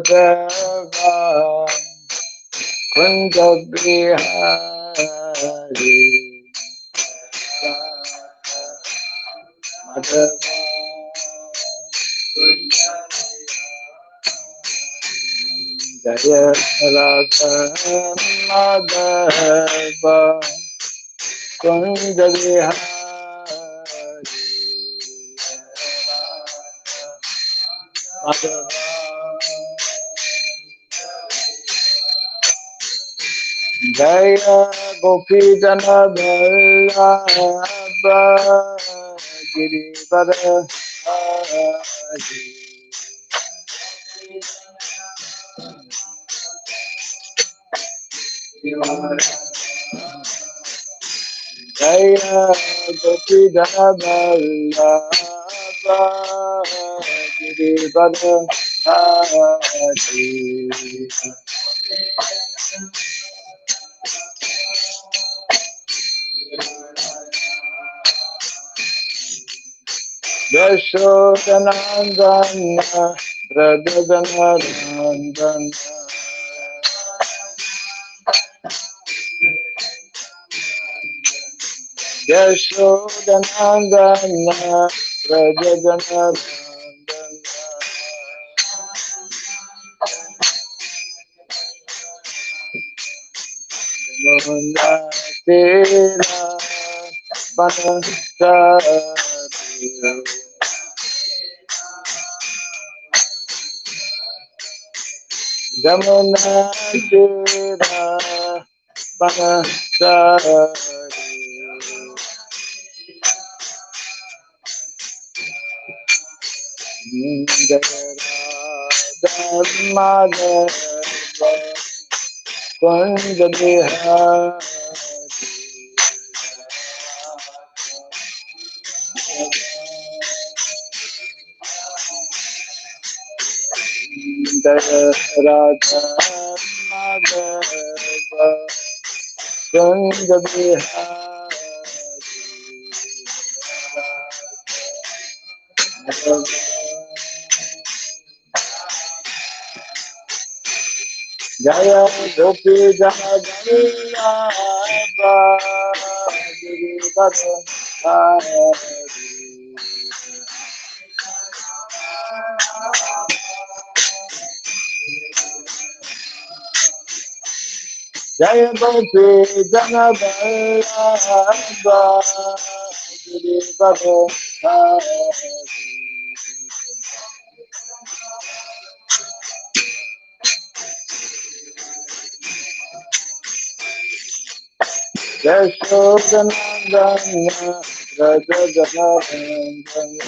Madhava Kunja Bihari Madhava Jaya Radha Madhava Kunja Bihari Madhava Jaya Gopi Jana Vallabha Girivara Hari Jaya Gopi Jana Vallabha Girivara Hari Yashodanandana Radhajanandana Yashodanandana Radhajanandana Jamuna Tera Vanasari Jamuna Tera Vanasari Madhava Kunja Bihari Jaya Radha Madhava Kunja Bihari Jaya Gopi Jana Vallabha Girivara Hari Jaya Gopi Jana Vallabha Girivara Hari Yashodanandana Radhajanandana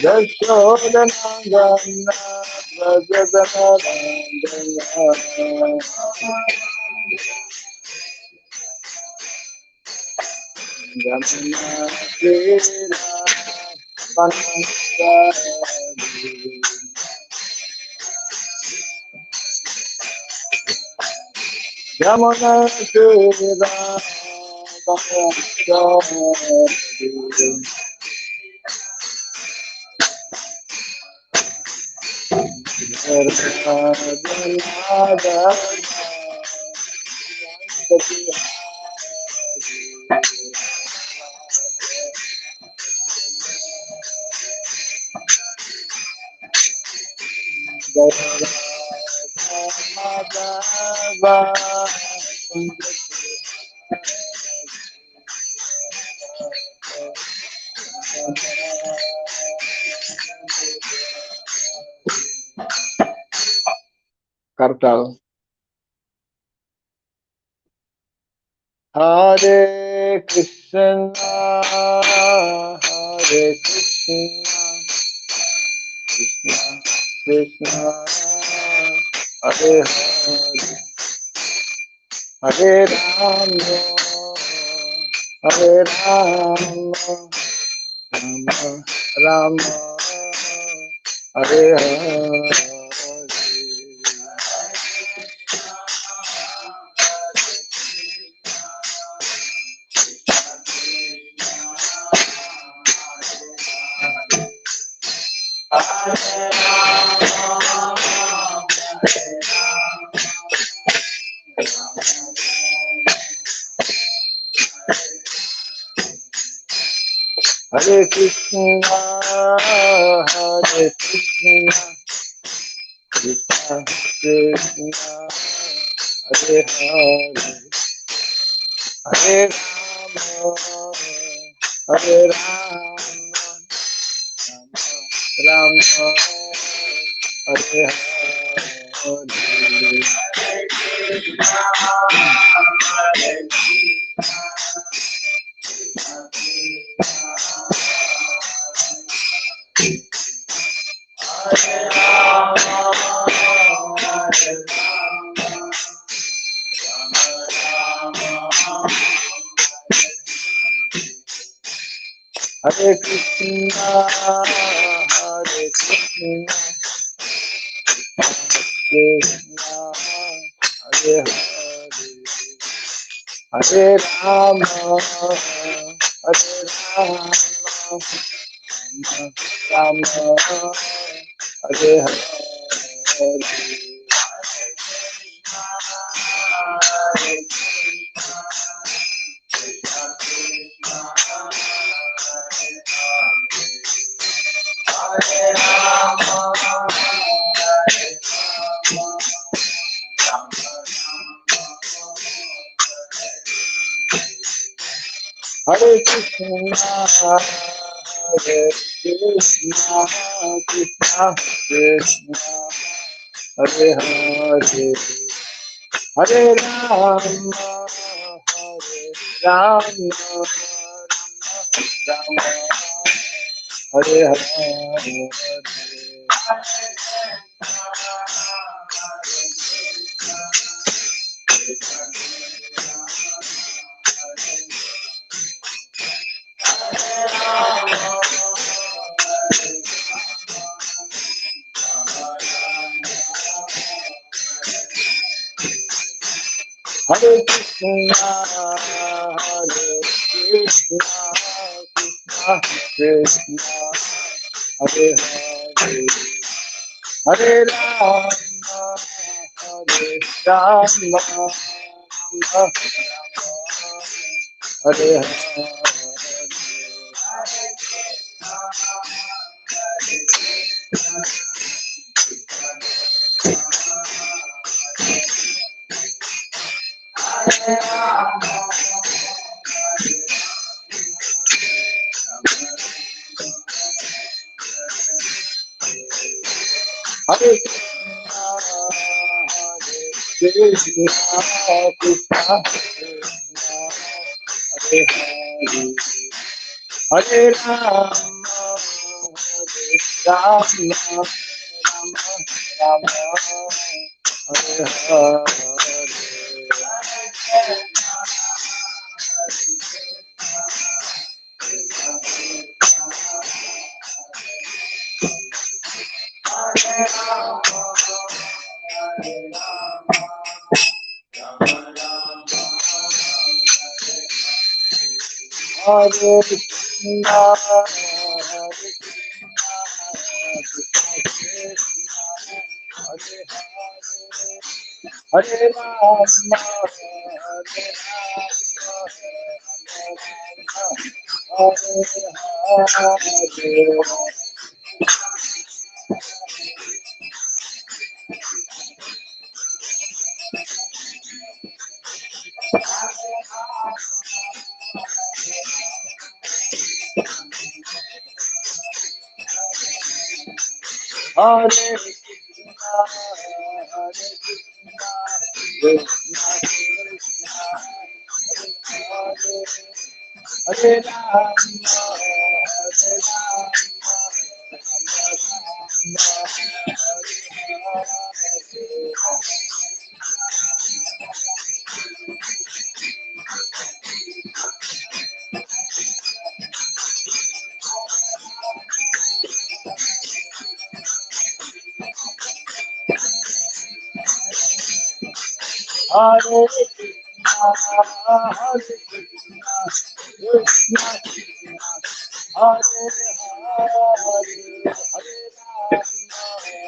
Yashodanandana Radhajanandana Jamuna Tera Vanasari Jamuna Tera Vanasari Kartal. Hare Krishna, Hare Krishna, Krishna Krishna, Hare Hare, Hare Rama, Hare Rama, Rama Rama, Hare Hare. Hare Krishna, Hare Krishna, Krishna Krishna, Hare Hare, Hare Rama, Hare Rama, Rama, Hare Hare. Hare Krishna, Hare Krishna, Krishna, Hare Hare, Hare Rama, Hare Rama, Rama, Hare Hare. Hare Krishna, Hare Krishna, Krishna Krishna, Hare Hare, Hare Rama, Hare Rama, Rama, Hare Hare. Hare Krishna, Hare Krishna, Krishna Krishna, Hare Hare, Hare Rama, Hare Rama, Rama, Hare Hare. Hare Krishna, Hare Krishna, Krishna Krishna, Hare Hare, Hare Rama, Hare Rama, Rama, Rama, Hare Hare. Hare Krishna, Hare Krishna, Hare Rama, Hare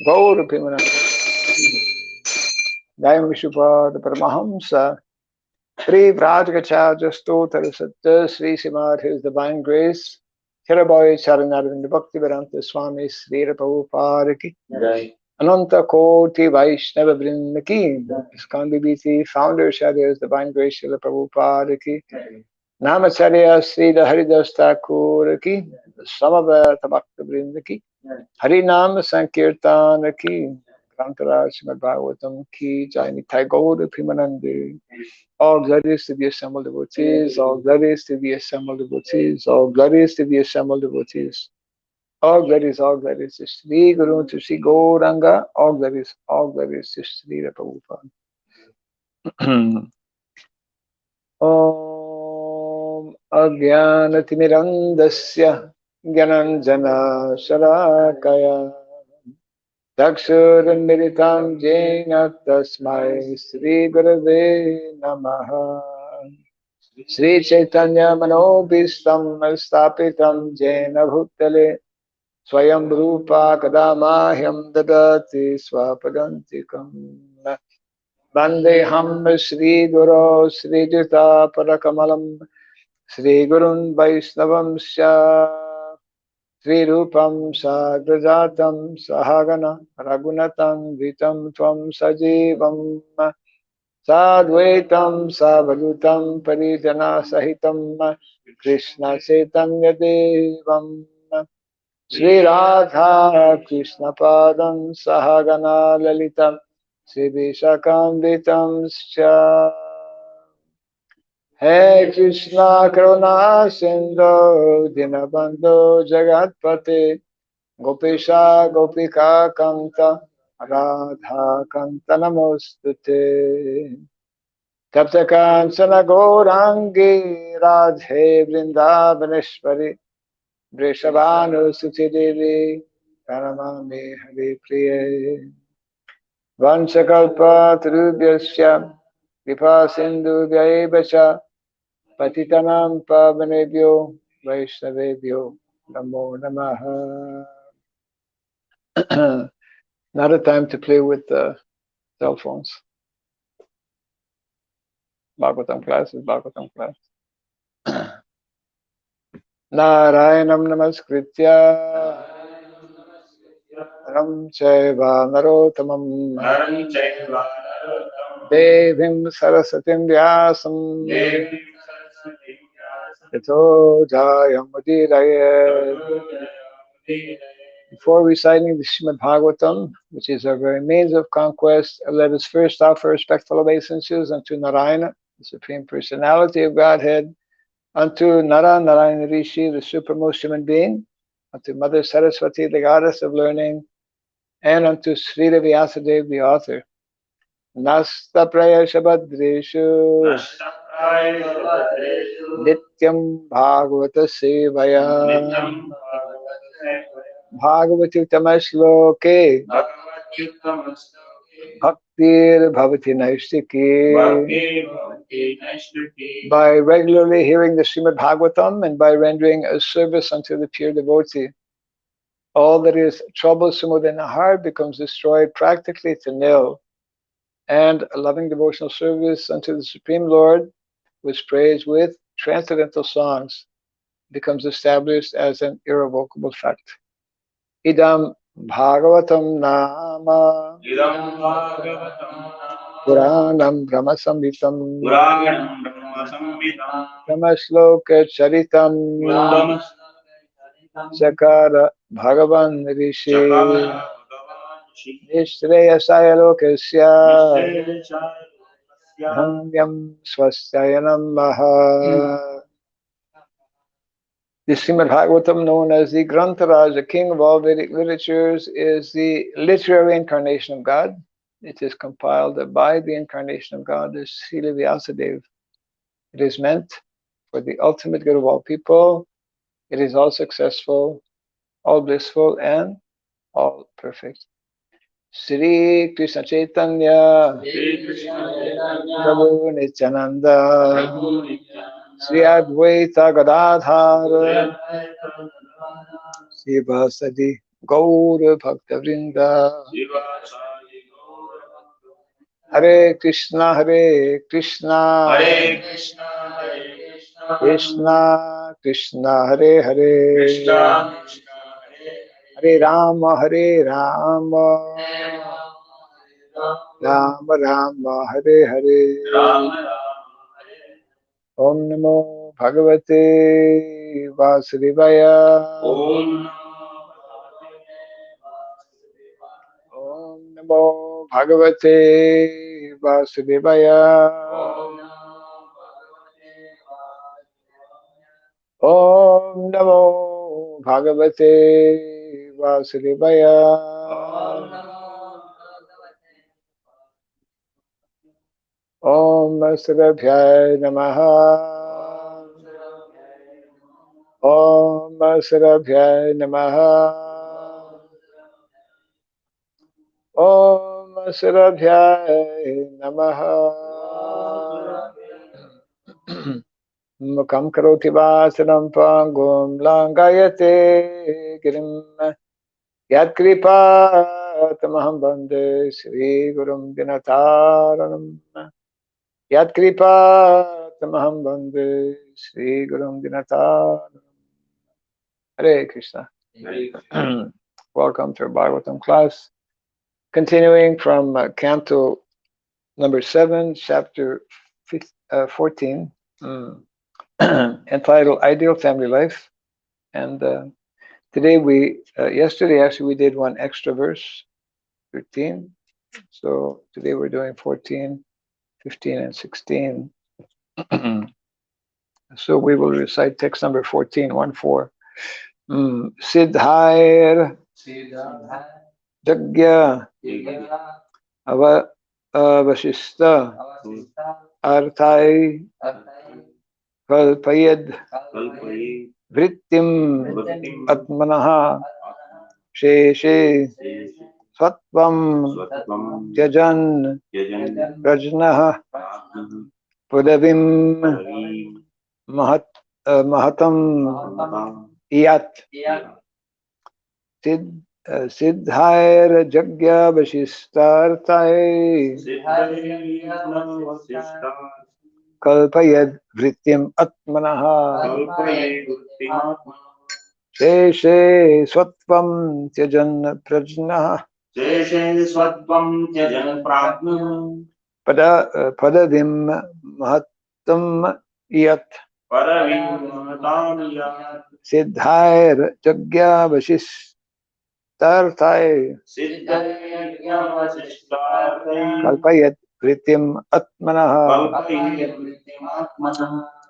Gaur Pimana Dayam Vishupad Paramahamsa Sri Vrajagacharya Stotra Satya Sri Srimad His Divine Grace Thiraboy Charanarvind Bhakti Vedanta Swami Sri Prabhupada Ki Ananta Koti Vaishnava Vrinda Ki ISKCON BBC Founder Shri His Divine Grace Srila Prabhupada Ki Namacharya Sri Haridas Thakur Ki Samaveta Bhakta Vrinda Ki Harinam Sankirtan Ki Grantara Srimad Bhagavatam Ki Jai Nitai Gaur Primanande. All glories to the assembled devotees, all glories to the assembled devotees, all glories to the assembled devotees. All glories to Sri Guru, to Sri Gauranga, all glories to Sri Prabhupada. Om Ajnanatimirandasya Gyananjana Sharakaya Dakshurmiritam Jena Tasmai Sri Gurave Namaha Sri Chaitanya Manobhistam Stapitam Jena Bhutale Swayam Rupa Kadamahyam Dadati Swapadantikam Vandeham Sri Guru Sri Jita Parakamalam Sri Gurun Vaisnavam Sya Sri Rupam Sagrajatam Sahagana Ragunatam Vitam Tvam Sajivam Sadvaitam Savadutam Parijana Sahitam Krishna Chaitanya Devam Sri Radha Krishna Padam Sahagana Lalitam Sri Vishakam Scha Hey Krishna Karuna Sindhu Dinabandhu Jagatpate Gopesha Gopika Kanta Radha Kanta Namostute Tapta Kansana Gourangi Radhe Vrindavaneshwari Vrishabhanu Suti Devi Paramami Hari Priye Vanchakalpa Tarubhyasya Vipa Sindhu Vyaivacha Patitanam Pavanebhyo Vaishnavebhyo Namo Namaha. Not a time to play with cell phones. Bhagavatam class is Bhagavatam class. Narayanam Namaskritya Ram Chaiva Narotamam Devim Sarasatim Vyasam Yato Jayam Udirayet. Before reciting the Srimad Bhagavatam, which is our very means of conquest, let us first offer respectful obeisances unto Narayana, the Supreme Personality of Godhead, unto Nara Narayana Rishi, the supermost human being, unto Mother Saraswati, the goddess of learning, and unto Srila Vyasadeva, the author. Nasta prayashabhadreshu Nityam Bhagavata Sevaya Bhagavati Tamashloke Bhaktir Bhavati Naistiki. By regularly hearing the Srimad Bhagavatam and by rendering a service unto the pure devotee, all that is troublesome within the heart becomes destroyed practically to nil, and a loving devotional service unto the Supreme Lord, which prays with transcendental songs, becomes established as an irrevocable fact. Idam Bhagavatam Nama Puranam Brahma Samhitam Brahma Sloka Charitam Sakara Bhagavan Rishi Nishreyasaya Lokasya Dhamyam Swastayanam Maha. The Srimad Bhagavatam, known as the Grantaraj, the king of all Vedic literatures, is the literary incarnation of God. It is compiled by the incarnation of God, as Srila Vyasadeva. It is meant for the ultimate good of all people. It is all successful, all blissful, and all perfect. Sri Krishna Chaitanya Prabhu Nityananda Sri Advaita Gadadhar Sivasadi Gaur Bhakta Vrinda. Hare Krishna Krishna Krishna Hare Hare Hare Rama Rama Rama Hare Hare. Om Namo Bhagavate Vasudevaya. Om Namo Bhagavate Vasudevaya. Om Namo Bhagavate Vasudevaya. Om Sarabhyaya Namaha. Om Sarabhyaya Namaha. Om Sarabhyaya Namaha. Mukam karoti vasanam pangum langayate girim yad kripa tamaham bande Sri Gurum Dinataranam. Yat kripa tamaham bande Sri Gurum Dinataranam. Hare Krishna. Welcome to our Bhagavatam class. Continuing from Canto number 7, chapter 14, entitled Ideal Family Life. And today yesterday actually we did one extra verse, 13. So today we're doing 14, 15, and 16. So we will recite text number 14, 1-4. Siddhair Jagya Avashista Arthai Kalpayad Vrittim Atmanaha Sheshe Sattvam Tyajan Prajnaha Pudavim Mahatam Iyat Siddhair Jagya Vashistarthai Kalpayad Vrittim Atmanaha Sheshe Swattvam Tyajan Prajnaha Padadim Mahatam Iyat Siddhair Jagya Vashistarthai Kalpayat Vritim Atmanaha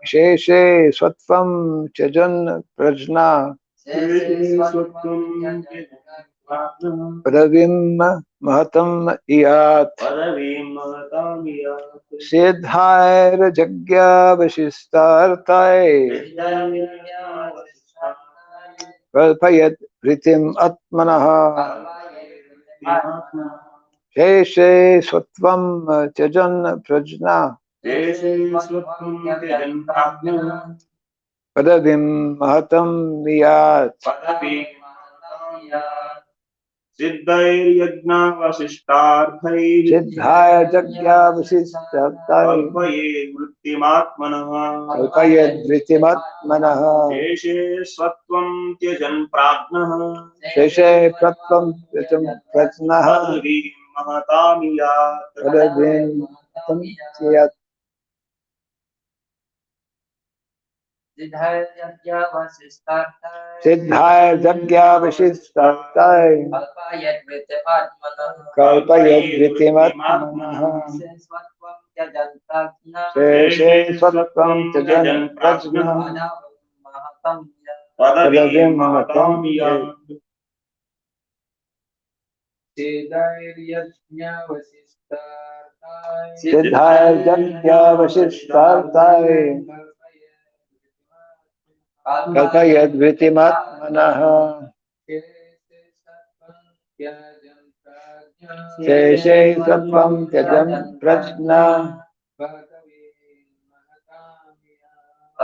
Sheshe Swattvam Chajan Prajna Padavim Mahatam Iyat Siddhair Jagya Vashistartai Kalpayat Ritim Atmanaha Sheshe Swatvam Tyajan Prajna Padavim Mahatam Iyat Siddhaya Jagya Vashistartai Kalpayat Vritimatmanaha Sheshe Pratvam Tyajan Prajnaha Padavim Mahatam Iyat Siddhaya Jagya Vashistartai Kalpayat Vritimatmanaha Sheshe Swatvam Tyajan Prajna Padavim Mahatam Iyat Siddhaya Jagya Vashistartai Kalpayat Vritimatmanaha Sheshe Swatvam Tyajan Prajna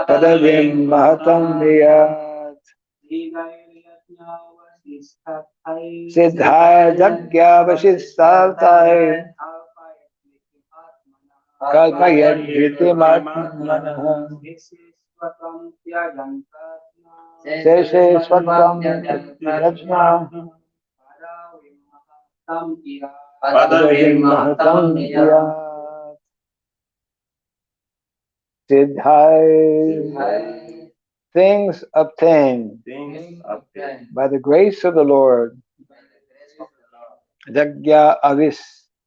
Padavim Mahatam Iyat Siddhaya Jagya Vashistartai Kalpayat Vritimatmanaha Sheshe Swatvam Prajna Padavim Mahatam Iyat Siddhaya things obtained by the grace of the Lord. Jagya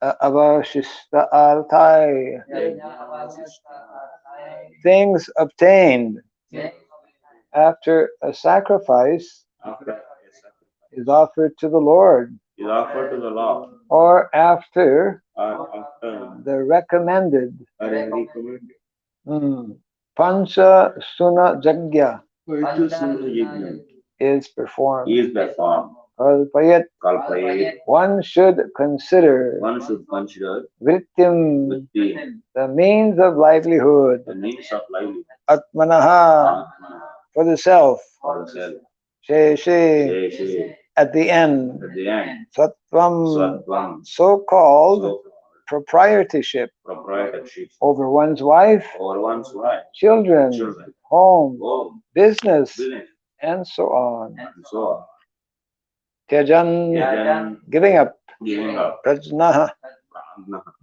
avashista arthai. Things obtained after a sacrifice is offered to the Lord, or after the recommended Pancha Suna Jagya is performed. Kalpayat. One should consider Vrittim, the means of livelihood, Atmanaha, for the self, Sheshe, at the end, Sattvam, so-called proprietorship over one's wife, children, home, business, and so on. Tyajan, giving up. Prajna,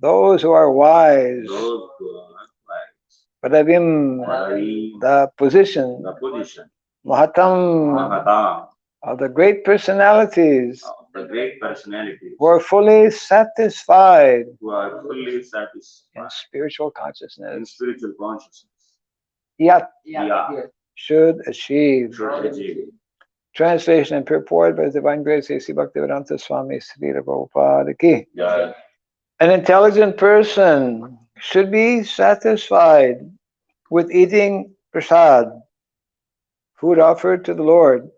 those who are wise. Padavim, the position. Mahatam, of the great personalities who are fully satisfied in spiritual consciousness. Yat, should achieve. Translation and purport by His Divine Grace A.C. Bhaktivedanta Swami Sridham Prabhupada Ki. An intelligent person should be satisfied with eating prasad, food offered to the Lord,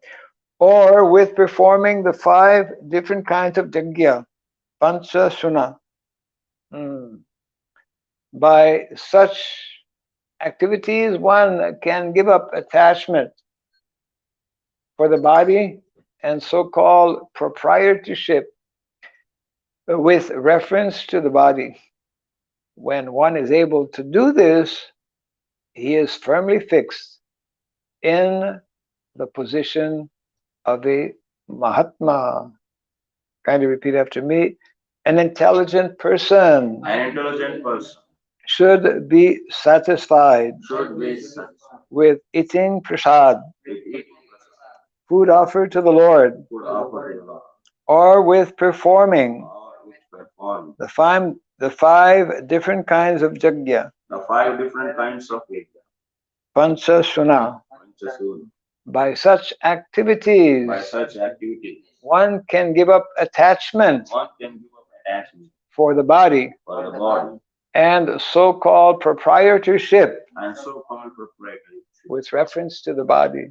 or with performing the 5 different kinds of yajna, pancha suna. By such activities, one can give up attachment for the body and so-called proprietorship with reference to the body. When one is able to do this, he is firmly fixed in the position of a Mahatma. Kindly repeat after me. An intelligent person should be satisfied with eating prasad, food offered to the Lord, or with performing the 5 different kinds of yajna, pancha suna, By such activities, one can give up attachment for the body and so-called proprietorship with reference to the body.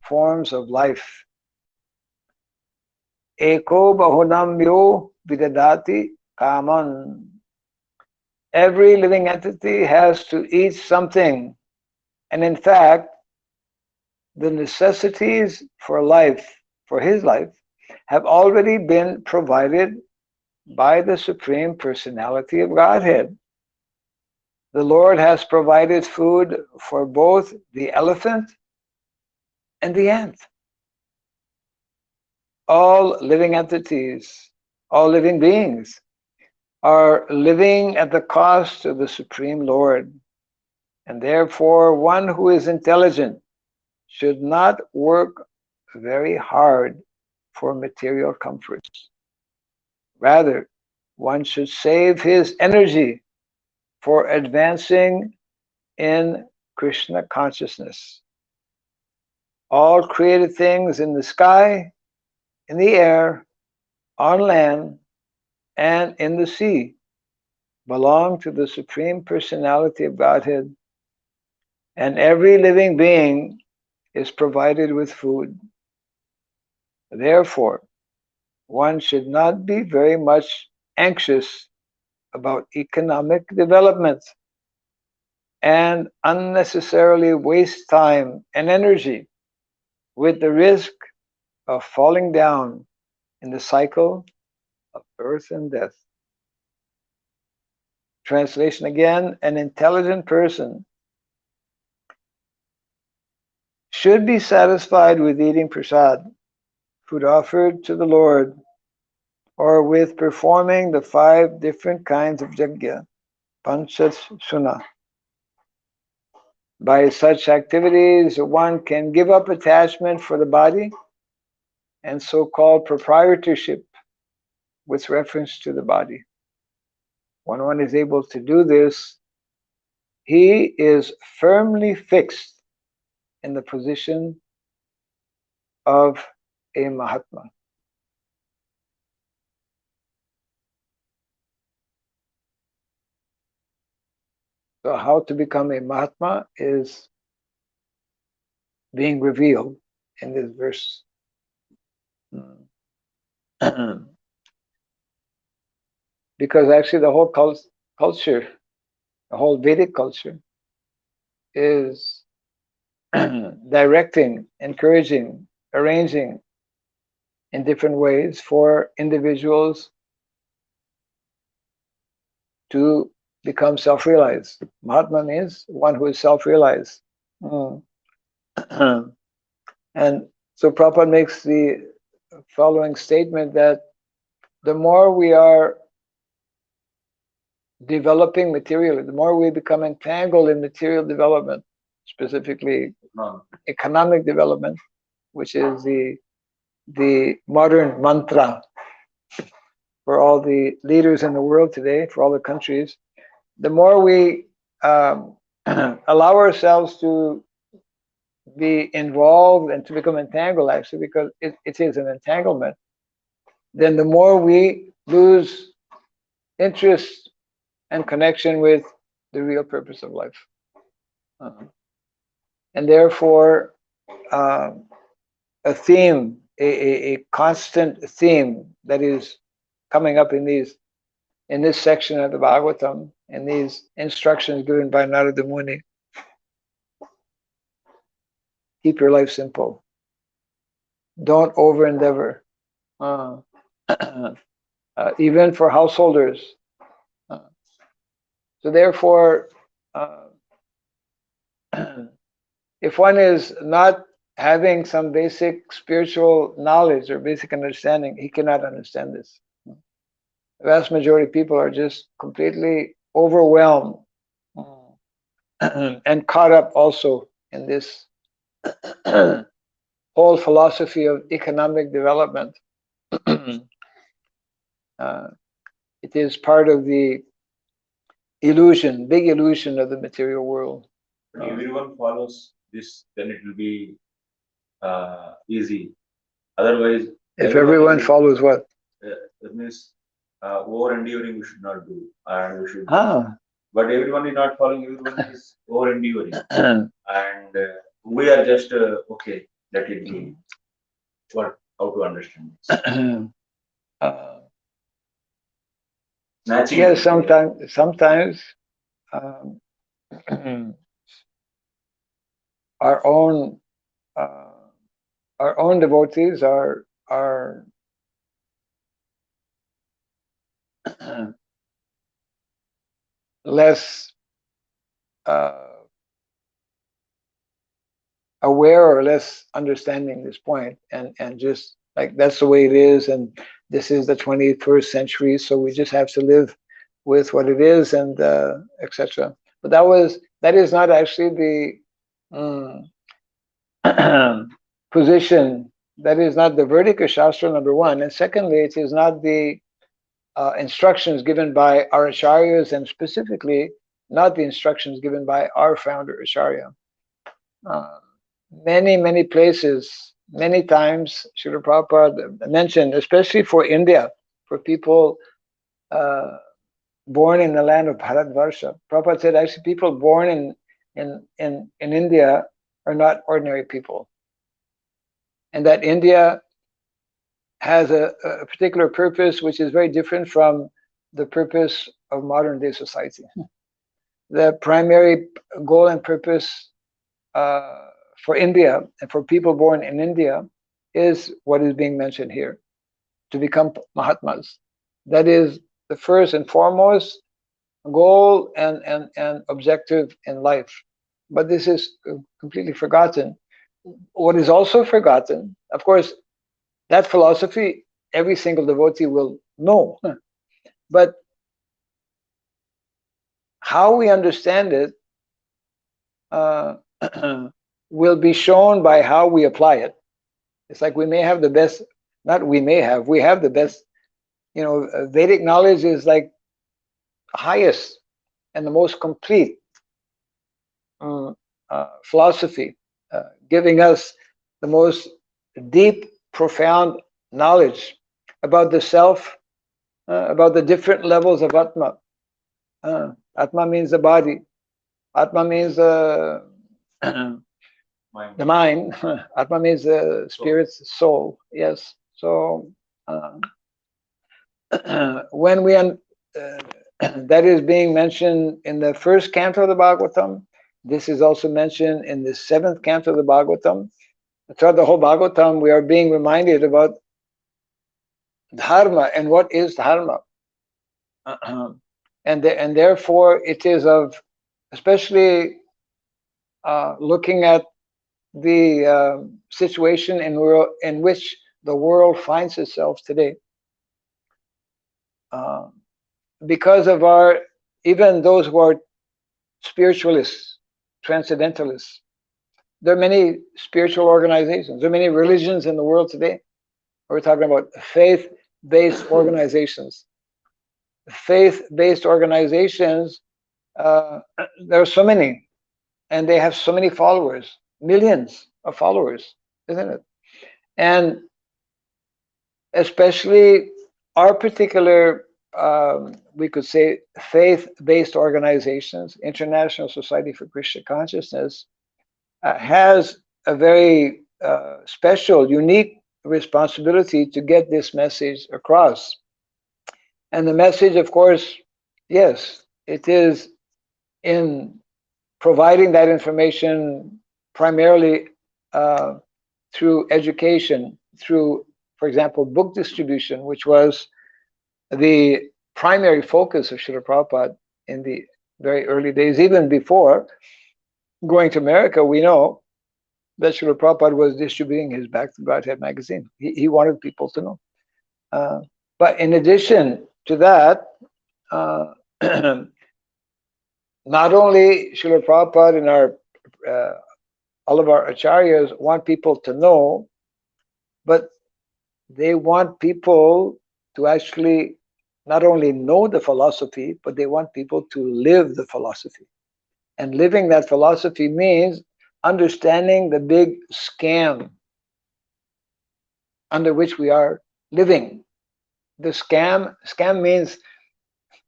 Forms of life. Eko bahunam yo vidadati kaman. Every living entity has to eat something. And in fact, the necessities for life, for his life, have already been provided by the Supreme Personality of Godhead. The Lord has provided food for both the elephant and the ant. All living entities, all living beings are living at the cost of the Supreme Lord. And therefore, one who is intelligent should not work very hard for material comforts. Rather, one should save his energy for advancing in Krishna consciousness. All created things in the sky, in the air, on land, and in the sea belong to the Supreme Personality of Godhead, and every living being is provided with food. Therefore, one should not be very much anxious about economic development and unnecessarily waste time and energy with the risk of falling down in the cycle of birth and death. Translation again, an intelligent person should be satisfied with eating prasad, food offered to the Lord, or with performing the 5 different kinds of yajna, panchashuna. By such activities, one can give up attachment for the body and so-called proprietorship with reference to the body. When one is able to do this, he is firmly fixed in the position of a Mahatma. So how to become a Mahatma is being revealed in this verse. Because actually the whole culture, the whole Vedic culture is directing, encouraging, arranging in different ways for individuals to become self-realized. Mahatma means one who is self-realized. And so Prabhupada makes the following statement that the more we are developing materially, the more we become entangled in material development, specifically economic development, which is the modern mantra for all the leaders in the world today, for all the countries, the more we allow ourselves to be involved and to become entangled, actually, because it is an entanglement, then the more we lose interest and connection with the real purpose of life. And therefore, a theme, a constant theme that is coming up in this section of the Bhagavatam, and these instructions given by Narada Muni. Keep your life simple. Don't over endeavor. Even for householders, So therefore, if one is not having some basic spiritual knowledge or basic understanding, he cannot understand this. The vast majority of people are just completely overwhelmed and caught up also in this whole philosophy of economic development. It is part of the illusion, big illusion of the material world. If everyone follows this, then it will be easy. Otherwise, if everyone follows what? That means over enduring we should not do, and we should. Ah. But everyone is not following. Everyone is over enduring, and we are just okay. Let it be. What? How to understand this? Yes, sometimes our own devotees are less aware or less understanding this point, and just like that's the way it is, and this is the 21st century, so we just have to live with what it is, and etc. But that is not actually the position. That is not the Vertika Shastra, number one, and secondly, it is not the instructions given by our acharyas, and specifically not the instructions given by our founder acharya. Many places, many times, Srila Prabhupada mentioned, especially for India, for people born in the land of Bharatvarsha. Prabhupada said actually people born in India are not ordinary people. And that India has a particular purpose which is very different from the purpose of modern day society. The primary goal and purpose for India and for people born in India is what is being mentioned here, to become Mahatmas. That is the first and foremost goal and objective in life. But this is completely forgotten. What is also forgotten, of course, that philosophy every single devotee will know, but how we understand it will be shown by how we apply it. It's like we may have the best, not we may have, we have the best, Vedic knowledge is like highest and the most complete philosophy, giving us the most deep, profound knowledge about the self, about the different levels of Atma. Atma means the body. Atma means the mind. Atma means the spirit's soul. Yes. So when we that is being mentioned in the first canto of the Bhagavatam. This is also mentioned in the 7th canto of the Bhagavatam. Throughout the whole Bhagavatam, we are being reminded about dharma and what is dharma. And therefore, it is of, especially looking at the situation in which the world finds itself today. Because of even those who are spiritualists, transcendentalists, there are many spiritual organizations, there are many religions in the world today. We're talking about faith-based organizations. Faith-based organizations, there are so many, and they have so many followers, millions of followers, isn't it? And especially our particular, we could say, faith-based organizations, International Society for Krishna Consciousness, has a very special, unique responsibility to get this message across. And the message, of course, yes, it is in providing that information primarily through education, through, for example, book distribution, which was the primary focus of Srila Prabhupada in the very early days, even before going to America. We know that Srila Prabhupada was distributing his Back to Godhead magazine. He wanted people to know. But in addition to that, not only Srila Prabhupada and all of our acharyas want people to know, but they want people to actually not only know the philosophy, but they want people to live the philosophy. And living that philosophy means understanding the big scam under which we are living. The scam means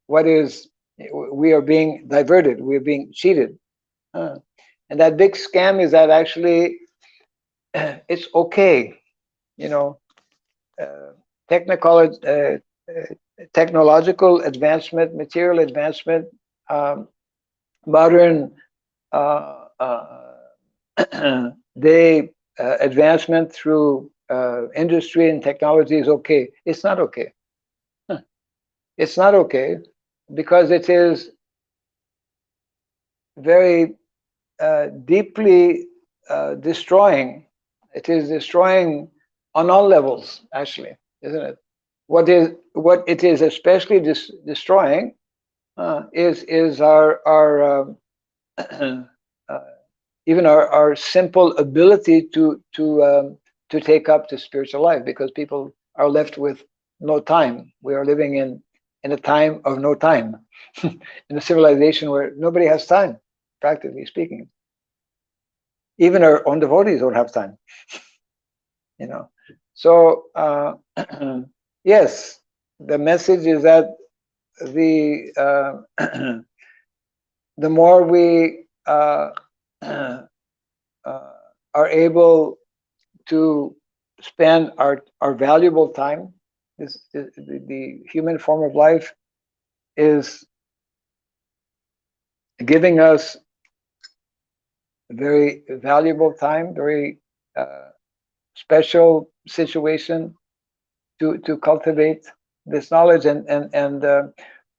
we are being diverted, we are being cheated. And that big scam is that actually it's okay, technological advancement, material advancement, modern advancement through industry and technology is okay. It's not okay. It's not okay because it is very deeply destroying. It is destroying on all levels, actually, isn't it? What it is especially destroying is our even our simple ability to take up the spiritual life, because people are left with no time. We are living in a time of no time, in a civilization where nobody has time, practically speaking. Even our own devotees don't have time, So yes, the message is that the more we are able to spend our valuable time, the human form of life is giving us very valuable time, very special situation to cultivate this knowledge. And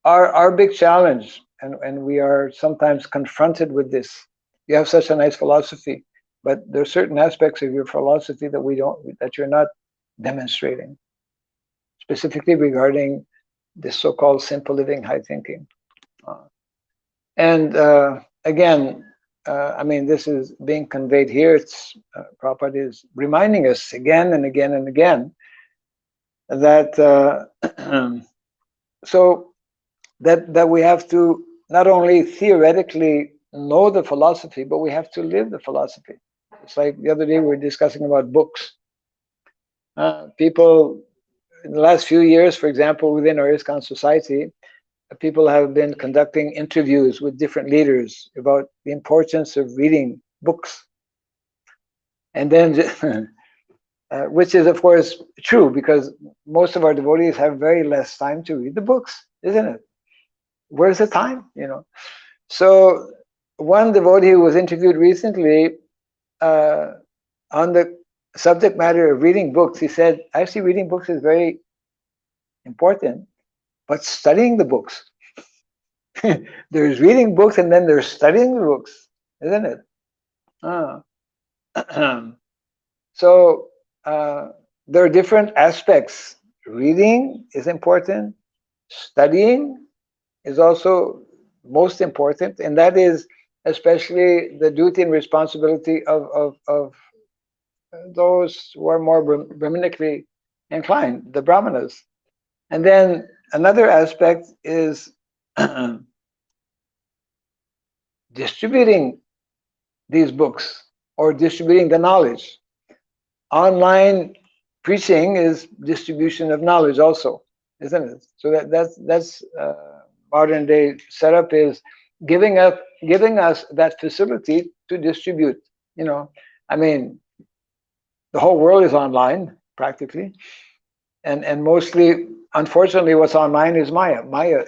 our big challenge, and we are sometimes confronted with this. You have such a nice philosophy, but there are certain aspects of your philosophy that you're not demonstrating, specifically regarding this so-called simple living, high thinking. And again, I mean, this is being conveyed here. It's Prabhupada is reminding us again and again and again that so that we have to not only theoretically know the philosophy, but we have to live the philosophy. It's like the other day we were discussing about books. People in the last few years, for example, within our ISKCON society, people have been conducting interviews with different leaders about the importance of reading books. And then, which is of course true, because most of our devotees have very less time to read the books, isn't it? Where's the time, So one devotee who was interviewed recently on the subject matter of reading books, he said, actually reading books is very important, but studying the books. There's reading books and then there's studying the books, isn't it? So there are different aspects. Reading is important. Studying is also most important, and that is especially the duty and responsibility of those who are more Brahmanically inclined, the Brahmanas. And then another aspect is distributing these books or distributing the knowledge. Online preaching is distribution of knowledge also, isn't it? So that's modern day setup is giving us that facility to distribute. I mean, the whole world is online practically, and mostly, unfortunately, what's online is Maya. Maya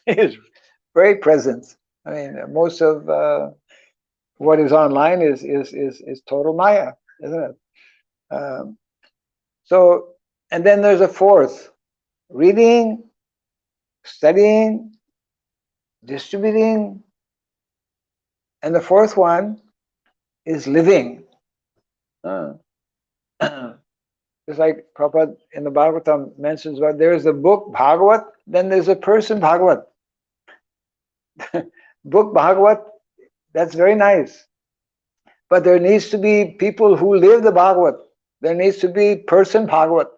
is very present. I mean, most of what is online is total Maya, isn't it? So, and then there's a fourth: reading, studying, distributing, and the fourth one is living. It's like Prabhupada in the Bhagavatam mentions about there is a book Bhagavat, then there's a person Bhagavat. Book Bhagavat, that's very nice. But there needs to be people who live the Bhagavat. There needs to be person Bhagavat.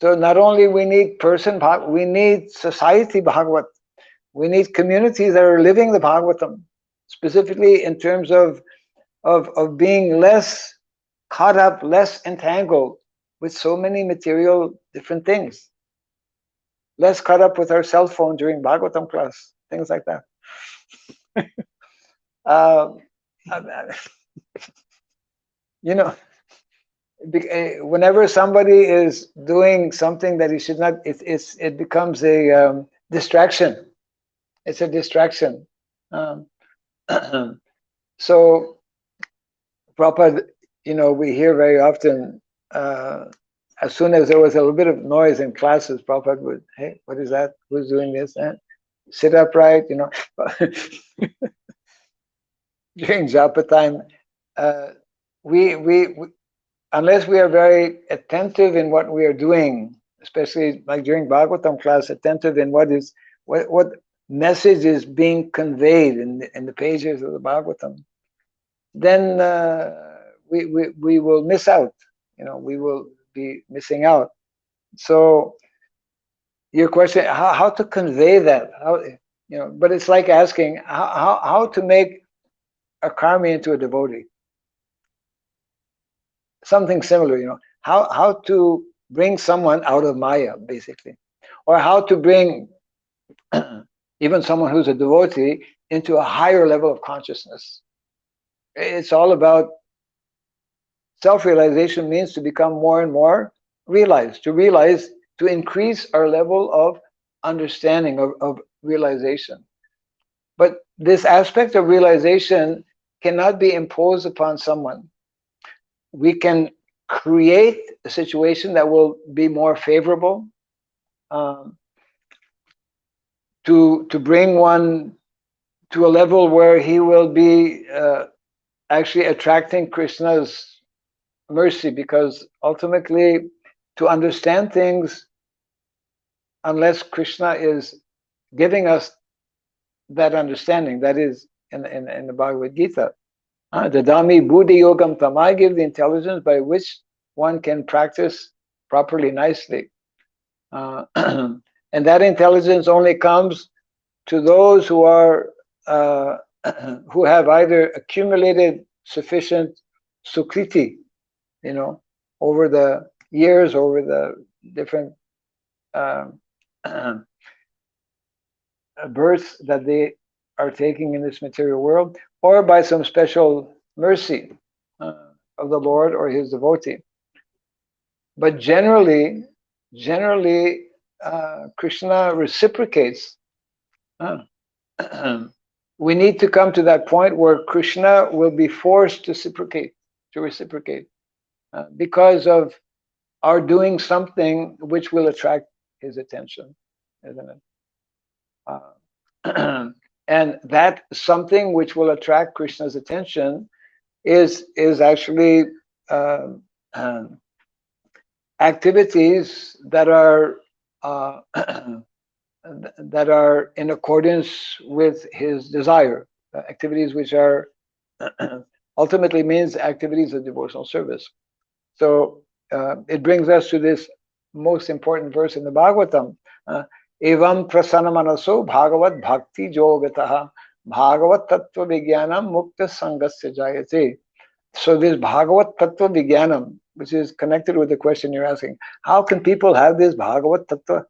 So not only we need person Bhagavat, we need society Bhagavat. We need communities that are living the Bhagavatam, specifically in terms of being less caught up, less entangled with so many material different things. Less caught up with our cell phone during Bhagavatam class, things like that. You know, whenever somebody is doing something that he should not, it becomes a distraction. It's a distraction. So, Prabhupada, we hear very often, as soon as there was a little bit of noise in classes, Prabhupada would, hey, what is that? Who's doing this? Sit upright, During japa time, we unless we are very attentive in what we are doing, especially like during Bhagavatam class, attentive in what message is being conveyed in the pages of the Bhagavatam, then we will miss out. We will be missing out. So your question, how to convey that? But it's like asking how to make a karmi into a devotee. Something similar, how to bring someone out of Maya, basically, or how to bring even someone who's a devotee into a higher level of consciousness. It's all about self-realization. Means to become more and more realized, to increase our level of understanding of realization. But this aspect of realization cannot be imposed upon someone. We can create a situation that will be more favorable to bring one to a level where he will be actually attracting Krishna's mercy, because ultimately, to understand things, unless Krishna is giving us that understanding, that is in the Bhagavad Gita, Dadami Buddhi Yogam Tam, I give the intelligence by which one can practice properly, nicely. And that intelligence only comes to those who are who have either accumulated sufficient sukriti, over the years, over the different births that they are taking in this material world, or by some special mercy of the Lord or his devotee. But generally, Krishna reciprocates. We need to come to that point where Krishna will be forced to reciprocate, because of our doing something which will attract his attention, isn't it? And that something which will attract Krishna's attention is actually activities that are that are in accordance with his desire, activities which are ultimately means activities of devotional service. So it brings us to this most important verse in the Bhagavatam. Evam prasanamanaso bhagavat bhakti yogataha bhagavat tattva vijnanam mukta sangasya jayate. So this bhagavat tattva vijnanam, which is connected with the question you're asking, how can people have this bhagavat tattva?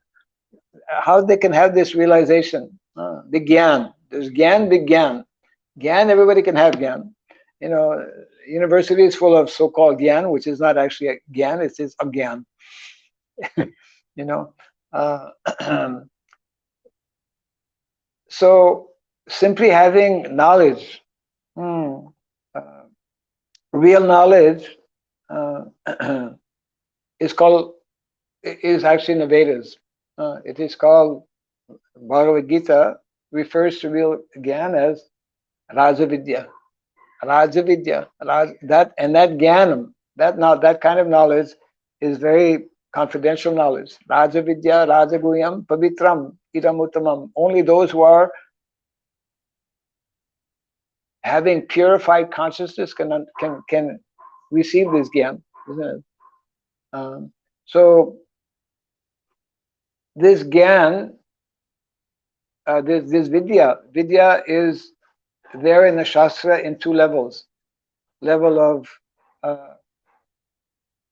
How they can have this realization? The gyan. There's gyan, big gyan. Gyan, everybody can have gyan. University is full of so-called gyan, which is not actually a gyan, it is a gyan. So simply having knowledge, real knowledge, is actually in the Vedas. It is called Bhagavad Gita. refers to real Gyan as Rajavidya. Rajavidya. That Gyanam, that kind of knowledge is very confidential knowledge. Rajavidya, Rajaguyam, Pavitram, Idam Uttamam. Only those who are having purified consciousness can receive this Gyan, isn't it? So this Gyan, this Vidya is there in the Shastra in two levels. Level of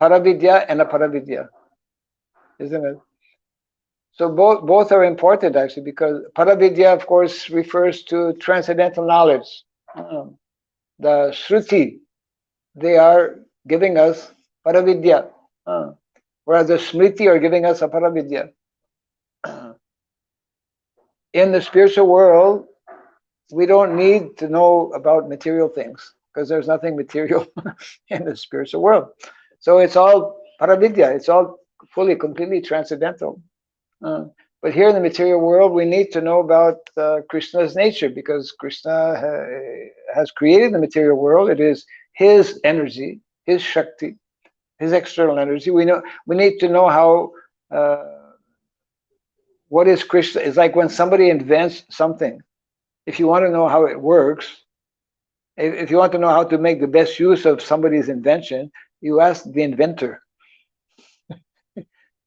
Paravidya and Aparavidya, isn't it? So both are important actually, because Paravidya, of course, refers to transcendental knowledge. The Shruti, they are giving us Paravidya, whereas the Smriti are giving us Aparavidya. In the spiritual world, we don't need to know about material things, because there's nothing material in the spiritual world. So it's all Paravidya, it's all fully, completely transcendental. But here in the material world, we need to know about Krishna's nature, because Krishna has created the material world. It is his energy, his Shakti, his external energy. We need to know how, what is Krishna. It's like when somebody invents something. If you want to know how it works, if you want to know how to make the best use of somebody's invention, you ask the inventor.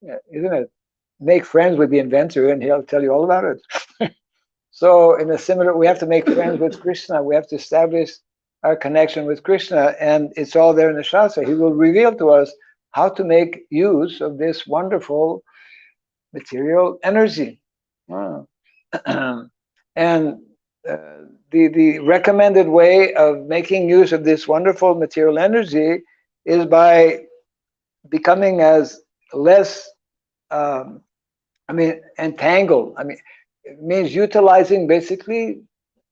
Yeah, isn't it? Make friends with the inventor and he'll tell you all about it. So in a similar, we have to make friends with Krishna. We have to establish our connection with Krishna, and it's all there in the Shastra. He will reveal to us how to make use of this wonderful material energy. And the recommended way of making use of this wonderful material energy is by becoming as less entangled. It means utilizing basically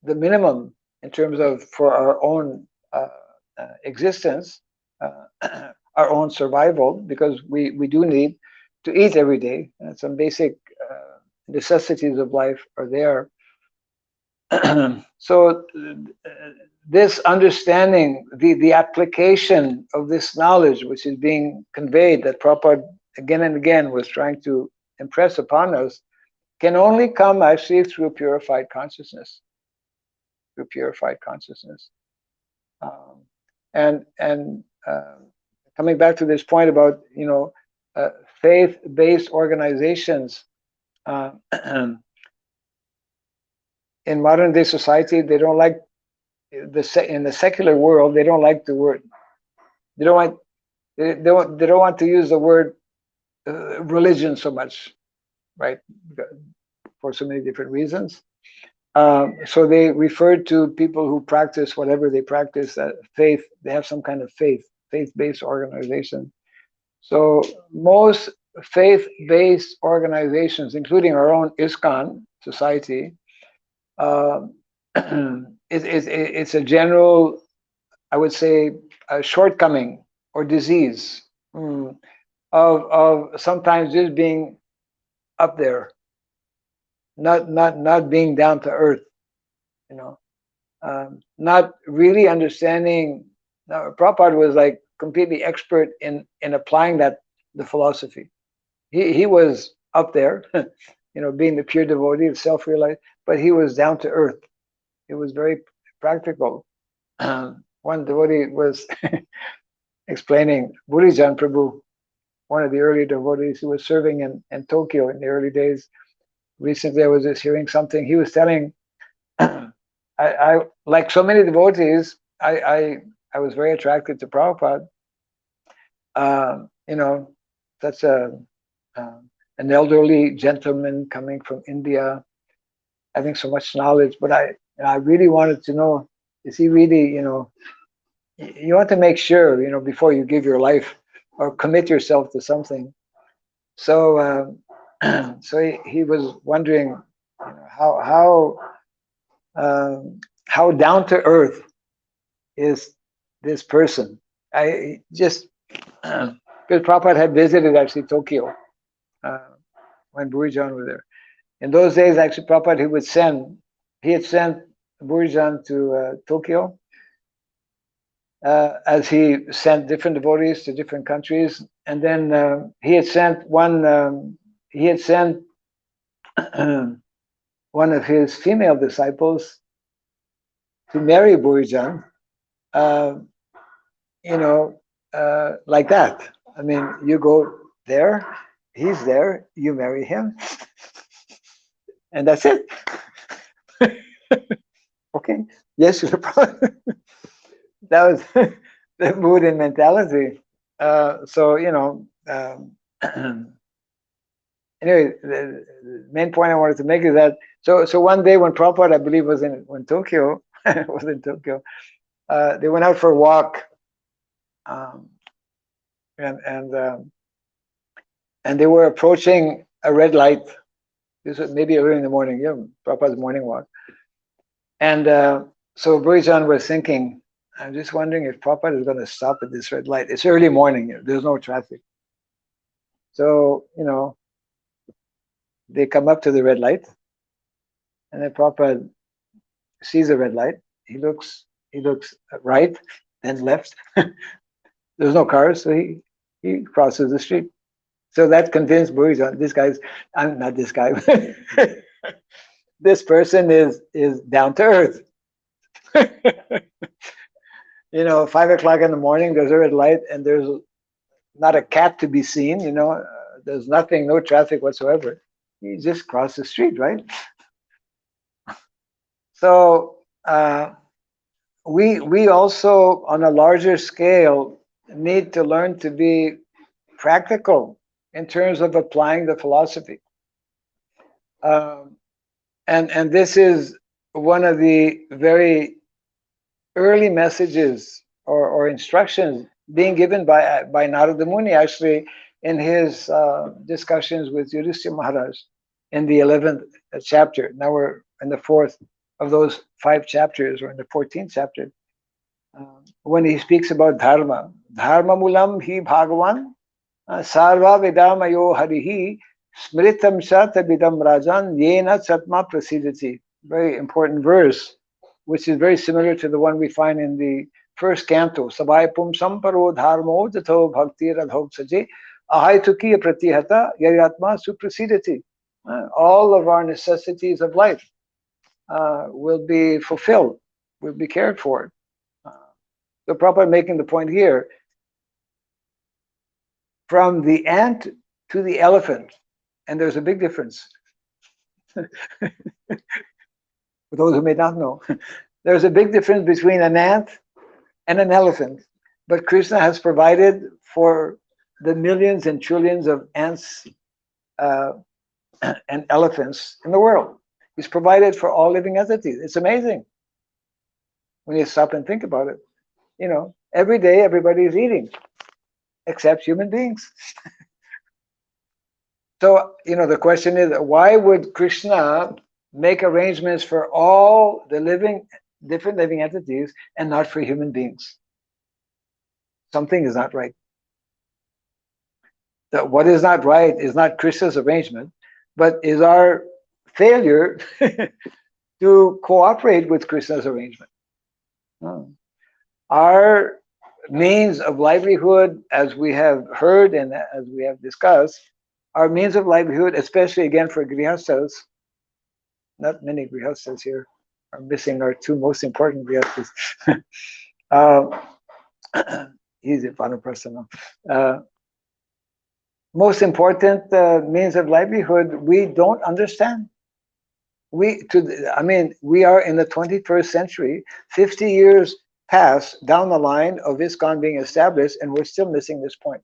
the minimum in terms of for our own existence, our own survival, because we do need to eat every day. And some basic necessities of life are there. So this understanding, the application of this knowledge which is being conveyed, that Prabhupada again and again was trying to impress upon us, can only come actually through purified consciousness. Through purified consciousness. And coming back to this point about faith-based organizations, in modern day society, they don't like in the secular world, they don't like the word. They don't want to use the word religion so much, right? For so many different reasons. So they refer to people who practice whatever they practice, faith. They have some kind of faith-based organization. So most faith-based organizations, including our own ISKCON society, it's a general, I would say, a shortcoming or disease of sometimes just being up there, not being down to earth, not really understanding. Now, Prabhupada was like completely expert in applying the philosophy. He was up there, being the pure devotee, self-realized, but he was down to earth. It was very practical. One devotee was explaining, Burijan Prabhu, one of the early devotees who was serving in Tokyo in the early days. Recently, I was just hearing something. He was telling, I like so many devotees, I was very attracted to Prabhupada. That's an elderly gentleman coming from India, having so much knowledge. But I really wanted to know, is he really, you want to make sure, before you give your life or commit yourself to something. So so he was wondering, how down to earth is this person. I just because Prabhupada had visited actually Tokyo when Burijan was there. In those days, actually, Prabhupada, he would send he had sent Burijan to Tokyo, as he sent different devotees to different countries, and then he had sent one. He had sent one of his female disciples to marry Burijan. Like that. I mean, you go there, he's there, you marry him, and that's it. Okay. Yes, that was the mood and mentality. Anyway, the main point I wanted to make is that so one day when Prabhupada, I believe, was in Tokyo, they went out for a walk, and they were approaching a red light. This was maybe early in the morning, Prabhupada's morning walk. And so Burijan was thinking, I'm just wondering if Prabhupada is going to stop at this red light. It's early morning, there's no traffic. So, they come up to the red light, and then Prabhupada sees the red light. He looks right, then left. There's no cars, so he crosses the street. So that convinced Burijan, I'm not this guy. This person is down to earth. 5 o'clock in the morning, there's a red light, and there's not a cat to be seen. There's nothing, no traffic whatsoever. He just crossed the street, right? So we also, on a larger scale, need to learn to be practical in terms of applying the philosophy. And this is one of the very early messages or instructions being given by Narada Muni, actually, in his discussions with Yudhishthira Maharaj in the 11th chapter. Now we're in the 4th of those 5 chapters, or in the 14th chapter, when he speaks about dharma. Dharma mulam hi bhagavan sarva vedamayo harihi smritam sat abidam rajan yena satma prasidati. Very important verse, which is very similar to the one we find in the first canto. Sabai pum samparo dharmo jatho bhakti radhok saje ahaituki pratihata yaryatma suprasidati. All of our necessities of life will be fulfilled, will be cared for. So Prabhupada making the point here, from the ant to the elephant, and there's a big difference. For those who may not know, there's a big difference between an ant and an elephant. But Krishna has provided for the millions and trillions of ants and elephants in the world. He's provided for all living entities. It's amazing when you stop and think about it. Every day everybody is eating, except human beings. So, the question is, why would Krishna make arrangements for all the different living entities and not for human beings? Something is not right. What is not right is not Krishna's arrangement, but is our failure to cooperate with Krishna's arrangement. Our means of livelihood, as we have heard and as we have discussed, our means of livelihood, especially again for grihasthas, not many grihasthas here are missing our 2 most important grihasthas. He's a Varnasrama. Most important means of livelihood, we don't understand. We are in the 21st century, 50 years pass down the line of ISKCON being established, and we're still missing this point.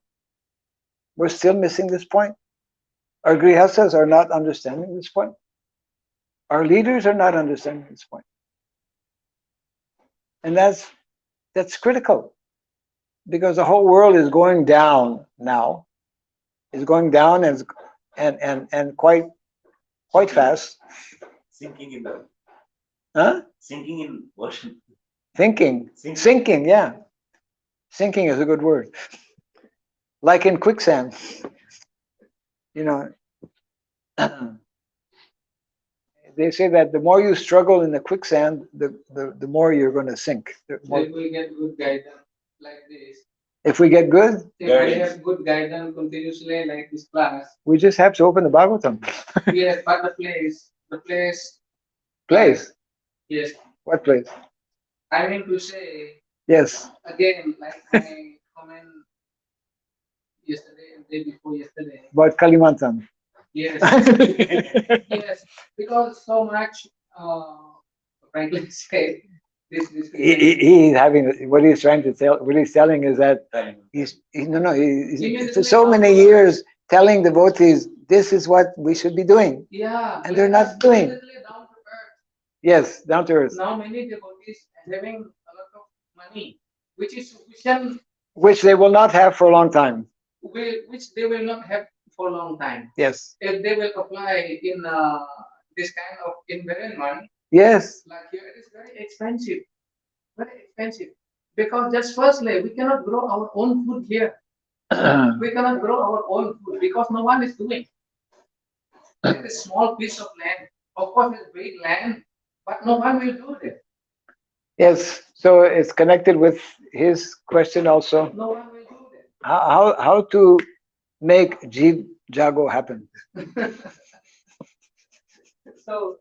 We're still missing this point. Our grihasthas are not understanding this point. Our leaders are not understanding this point. And that's critical, because the whole world is going down now. It's going down and quite fast. Sinking in the. Huh? Sinking in ocean. Sinking, yeah. Sinking is a good word. Like in quicksand. They say that the more you struggle in the quicksand, the more you're going to sink. So if we get good guidance like this, If we get good, if we have good guidance continuously like this class, we just have to open the Bhagavatam. yes, but the Place? yes, What place? I mean to say Yes. again, like I comment yesterday and day before yesterday. About Kalimantan. Yes, yes, because so much, frankly say, this He's having what he's trying to tell. What he's telling is that he's for so many years telling devotees this is what we should be doing. Yeah, and they're not doing. Down to earth. Yes, down to earth. Now many devotees having a lot of money, which is sufficient, which they will not have for a long time. Which they will not have for a long time. Yes. If they will apply in this kind of environment. Yes. Like here, it is very expensive. Very expensive. Because just firstly, we cannot grow our own food here. We cannot grow our own food because no one is doing. It's a small piece of land. Of course, it's big land, but no one will do it. Yes. So it's connected with his question also. No one will do it. How to make Jeev Jago happen? So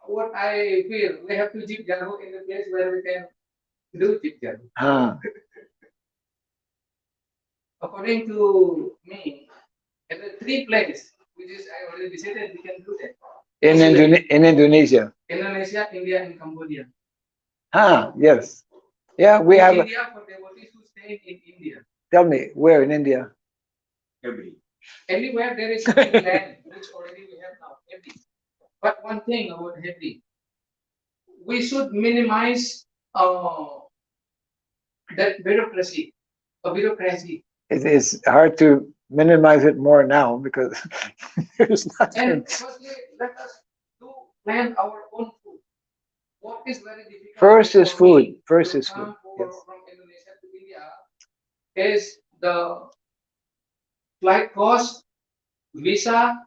what I feel, we have to Jeev Jago in the place where we can do Jeev Jago. According to me, at the three places, which is I already decided we can do that. In Indonesia. Indonesia, India, and Cambodia. Yes. Yeah, we have. India for devotees who stay in India. Tell me, where in India? Anywhere there is land, which already we have now, every. But one thing about every, we should minimize that bureaucracy. It is hard to minimize it more now because there's nothing. And firstly, let us plan our own food. What is very difficult? First is food. First is food. Yes. From Indonesia to India is the flight cost, visa,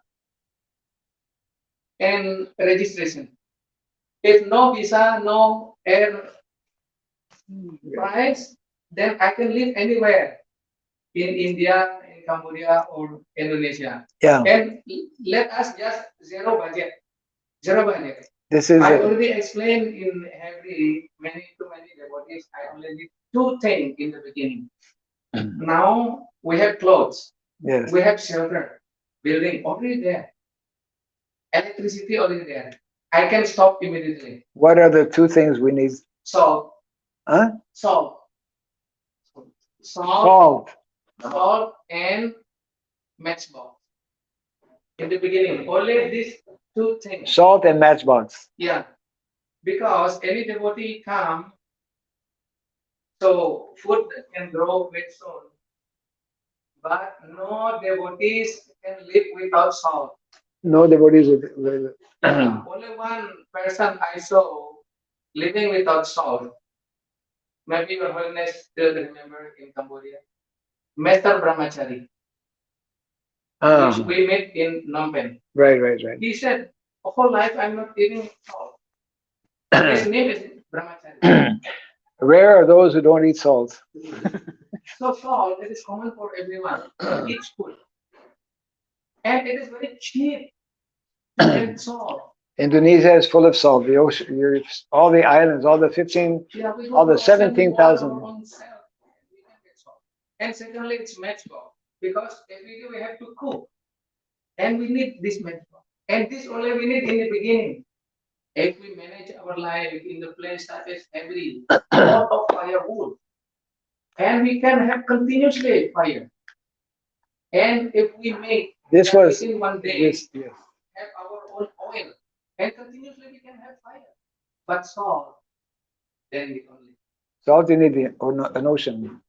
and registration. If no visa, no air price, then I can live anywhere in India, in Cambodia, or Indonesia. Yeah. And let us just zero budget. This is. I already explained in many devotees. I only did two things in the beginning. Now we have clothes. Yes. We have shelter, building already there. Electricity already there. I can stop immediately. What are the two things we need? Salt. Huh? Salt and matchbox. In the beginning, only these two things. Salt and matchbox. Yeah. Because any devotee come, so food can grow very soon. But no devotees can live without salt. No devotees will. Only one person I saw living without salt. Maybe Your Holiness still remember in Cambodia. Master Brahmachari. Which we met in Phnom Penh. Right. He said, whole life I'm not eating salt. His name is Brahmachari. Rare are those who don't eat salt. So salt, it is common for everyone. Each food. And it is very cheap. And salt. Indonesia is full of salt. The ocean, all the islands, all the 15, all the 17,000. And secondly, it's matchbox. Because every day we have to cook. And we need this matchbox. And this only we need in the beginning. If we manage our life in the place that is every lot of firewood. And we can have continuously fire. And if we make this was in one day, have our own oil. And continuously we can have fire. But salt, then we only. Salt, you need an ocean.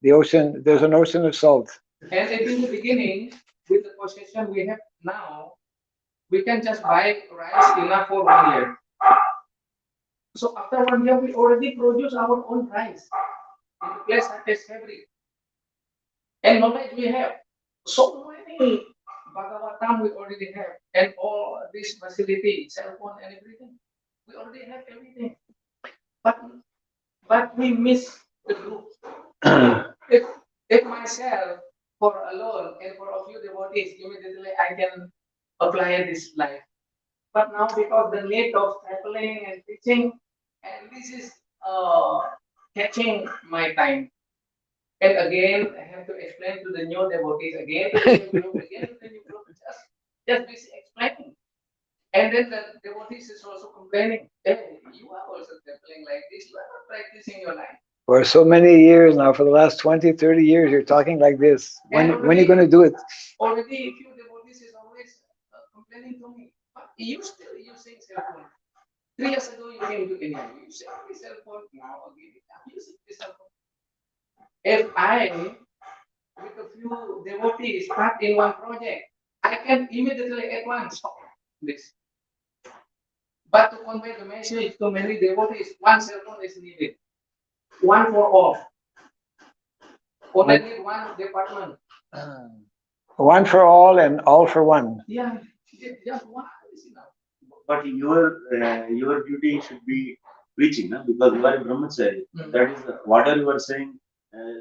The ocean, there's an ocean of salt. And in the beginning, with the possession we have now, we can just buy rice enough for 1 year. So after 1 year, we already produce our own rice in the place that is every. And knowledge we have. So many Bhagavatam Bhagavatam we already have, and all this facility, cell phone and everything. We already have everything. But we miss the group. If myself for alone and for a few devotees, immediately I can apply this life. But now because the need of traveling and teaching, and this is catching my time. And again, I have to explain to the new devotees again, to the new group, again to the new group, just busy explaining. And then the devotees is also complaining, hey, you are also traveling like this, you are not practicing your life. For so many years now, for the last 20, 30 years, you're talking like this. When are you going to do it? Already a few devotees is always complaining to me, but you still using cell phone. 3 years ago you came to India, you using this cell phone, now again you using this cell phone. If I, with a few devotees, start in one project, I can immediately at once stop this. But to convey the message to many devotees, one cell phone is needed. One for all. Only need one department. One for all and all for one. Yeah, just one is enough. But your duty should be preaching, no? Because you are a brahmachari. That is whatever you are saying.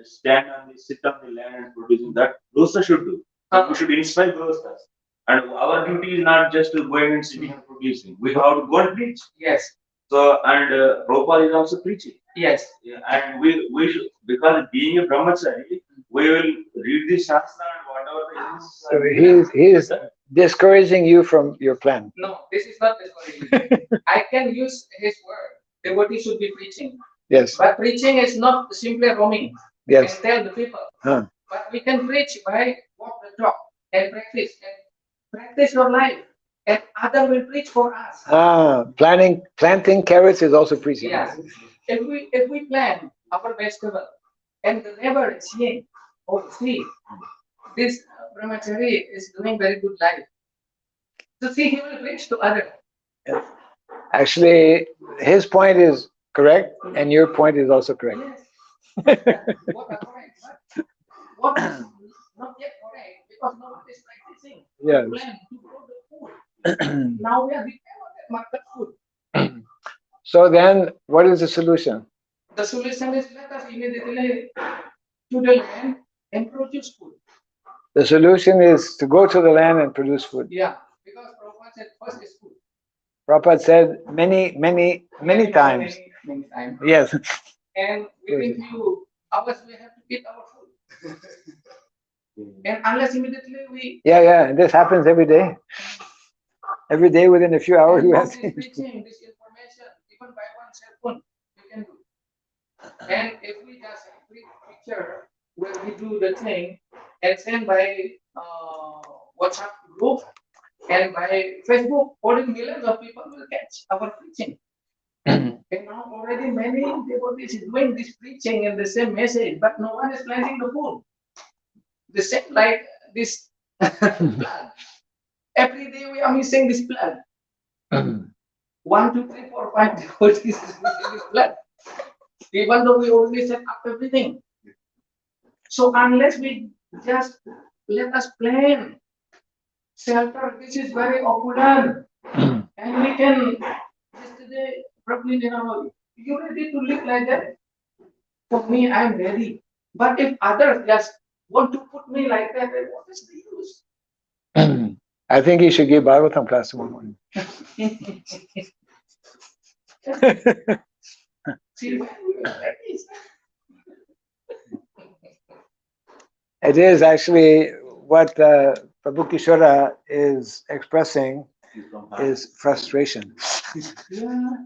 Sit on the land and producing that. Grostha should do. We should inspire grosthas. And our duty is not just to going and sitting and producing. We have to go and preach. Yes. So and Prabhupada is also preaching. Yes. Yeah, and we should, because being a brahmachari, we will read the shastra and whatever it is. So he is discouraging you from your plan. No, this is not discouraging. I can use his word. Devotee should be preaching. Yes. But preaching is not simply roaming Yes. and tell the people. Huh. But we can preach by walk the talk and practice your life, and other will preach for us. Planting carrots is also preaching. Yeah. If we plant our vegetable and the neighbor is seeing, oh, see, this brahmachari is doing very good life. So see, he will preach to others. Actually, his point is correct, and your point is also correct. Yes. What are correct? But what is not yet correct because no one is practicing. Yes. We plan to grow the food. Now we are dependent on market food. So then, what is the solution? The solution is let us immediately to the land and produce food. The solution is to go to the land and produce food. Yeah, because Prabhupada said first is food. Prabhupada said many times. Many times. Yes. And within few hours we have to eat our food. And unless immediately we Yeah. This happens every day. Every day within a few hours you have to. preaching this information, even by one cell phone, you can do. And if we just click picture where we do the thing and send by WhatsApp group and by Facebook, 40 millions of people will catch our preaching. And now already many devotees is doing this preaching and the same message, but no one is planting the food. The same like this plant. Every day we are missing this plant. 1, 2, 3, 4, 5 devotees is missing this plant. Even though we already set up everything. So unless we just let us plan, shelter, this is very opulent. And we can, yesterday, probably, you ready to live like that? For me, I'm ready. But if others just want to put me like that, then what is the use? I think you should give Bhagavatam class tomorrow morning. See, when we were like this. It is actually what Prabhu Kishora is expressing is frustration. Yeah.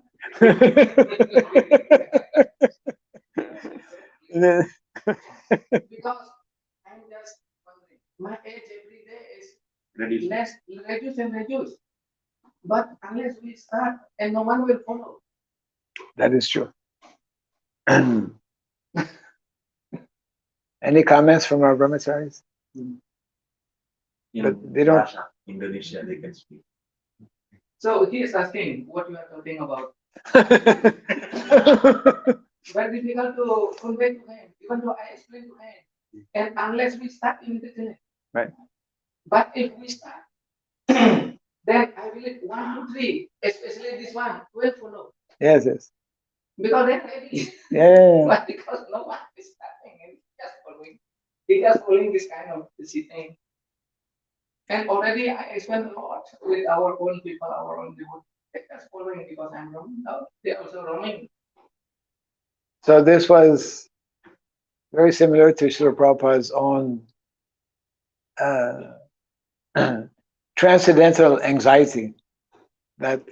Because I'm just wondering, my age every day is less, reduce. But unless we start, and no one will follow. That is true. Any comments from our brahmacharis? But they don't. Indonesia, they can speak. So he is asking what you are talking about. Very difficult to convey to him, even though I explain to him. And unless we start immediately. Right. But if we start, then I believe 1, 2, 3, especially this one, will follow. Yes, yes. Because they're ready. Yeah. Why? Because no one is starting and just following. He just following this kind of thing. And already I explained a lot with our own people, our own devotees. They just following because I'm roaming. No, they're also roaming. So this was very similar to Srila Prabhupada's own transcendental anxiety that,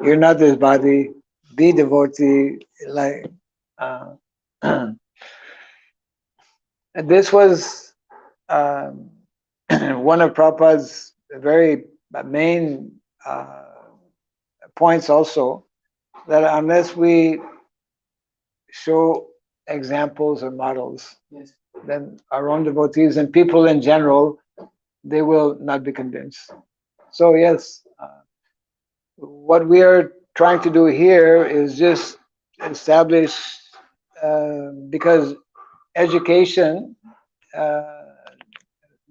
you're not this body, be devotee, like, and this was one of Prabhupada's very main points also, that unless we show examples or models, Yes. then our own devotees and people in general, they will not be convinced. So yes, what we are trying to do here is just establish, because education,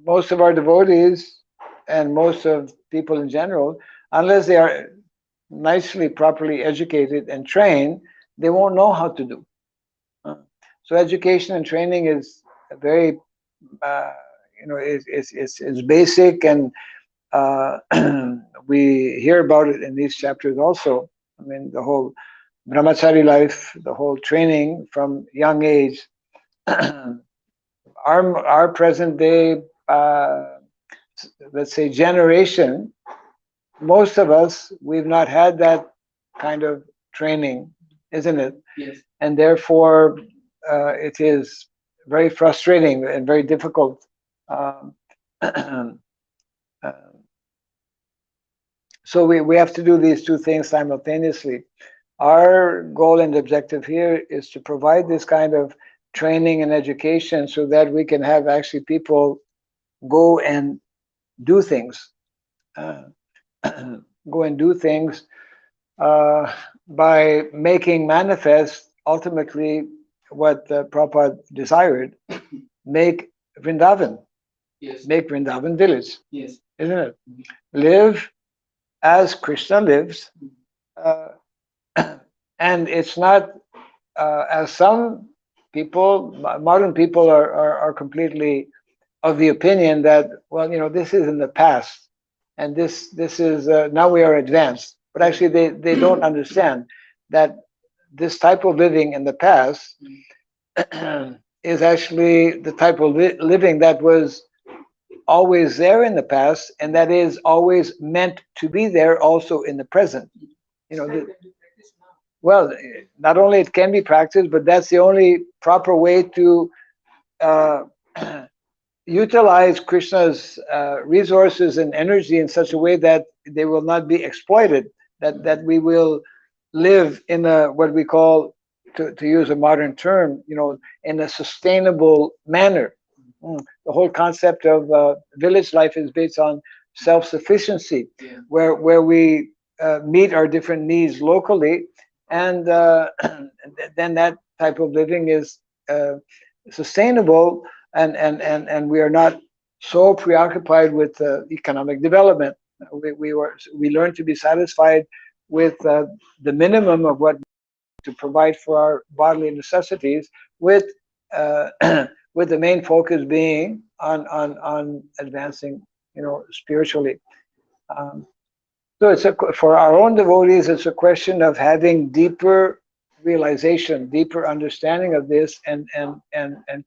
most of our devotees and most of people in general, unless they are nicely, properly educated and trained, they won't know how to do. So education and training is a very, is basic, and we hear about it in these chapters also. I mean, the whole brahmachari life, the whole training from young age. Our present day, let's say, generation, most of us, we've not had that kind of training, isn't it? Yes. And therefore, it is very frustrating and very difficult. So we have to do these two things simultaneously. Our goal and objective here is to provide this kind of training and education so that we can have actually people go and do things. Go and do things by making manifest ultimately what Prabhupada desired, make Vrindavan, Yes. make Vrindavan village, Yes. isn't it? Live as Krishna lives, and it's not as some people, modern people are completely of the opinion that, well, this is in the past, and this is now we are advanced. But actually, they don't understand that this type of living in the past is actually the type of living that was always there in the past, and that is always meant to be there also in the present. Well, not only it can be practiced, but that's the only proper way to utilize Krishna's resources and energy in such a way that they will not be exploited, that we will live in a, what we call, to use a modern term, in a sustainable manner. The whole concept of village life is based on self-sufficiency, where we meet our different needs locally, and then that type of living is sustainable, and we are not so preoccupied with economic development. We learn to be satisfied with the minimum of what to provide for our bodily necessities, with with the main focus being on advancing, spiritually. So for our own devotees, it's a question of having deeper realization, deeper understanding of this, and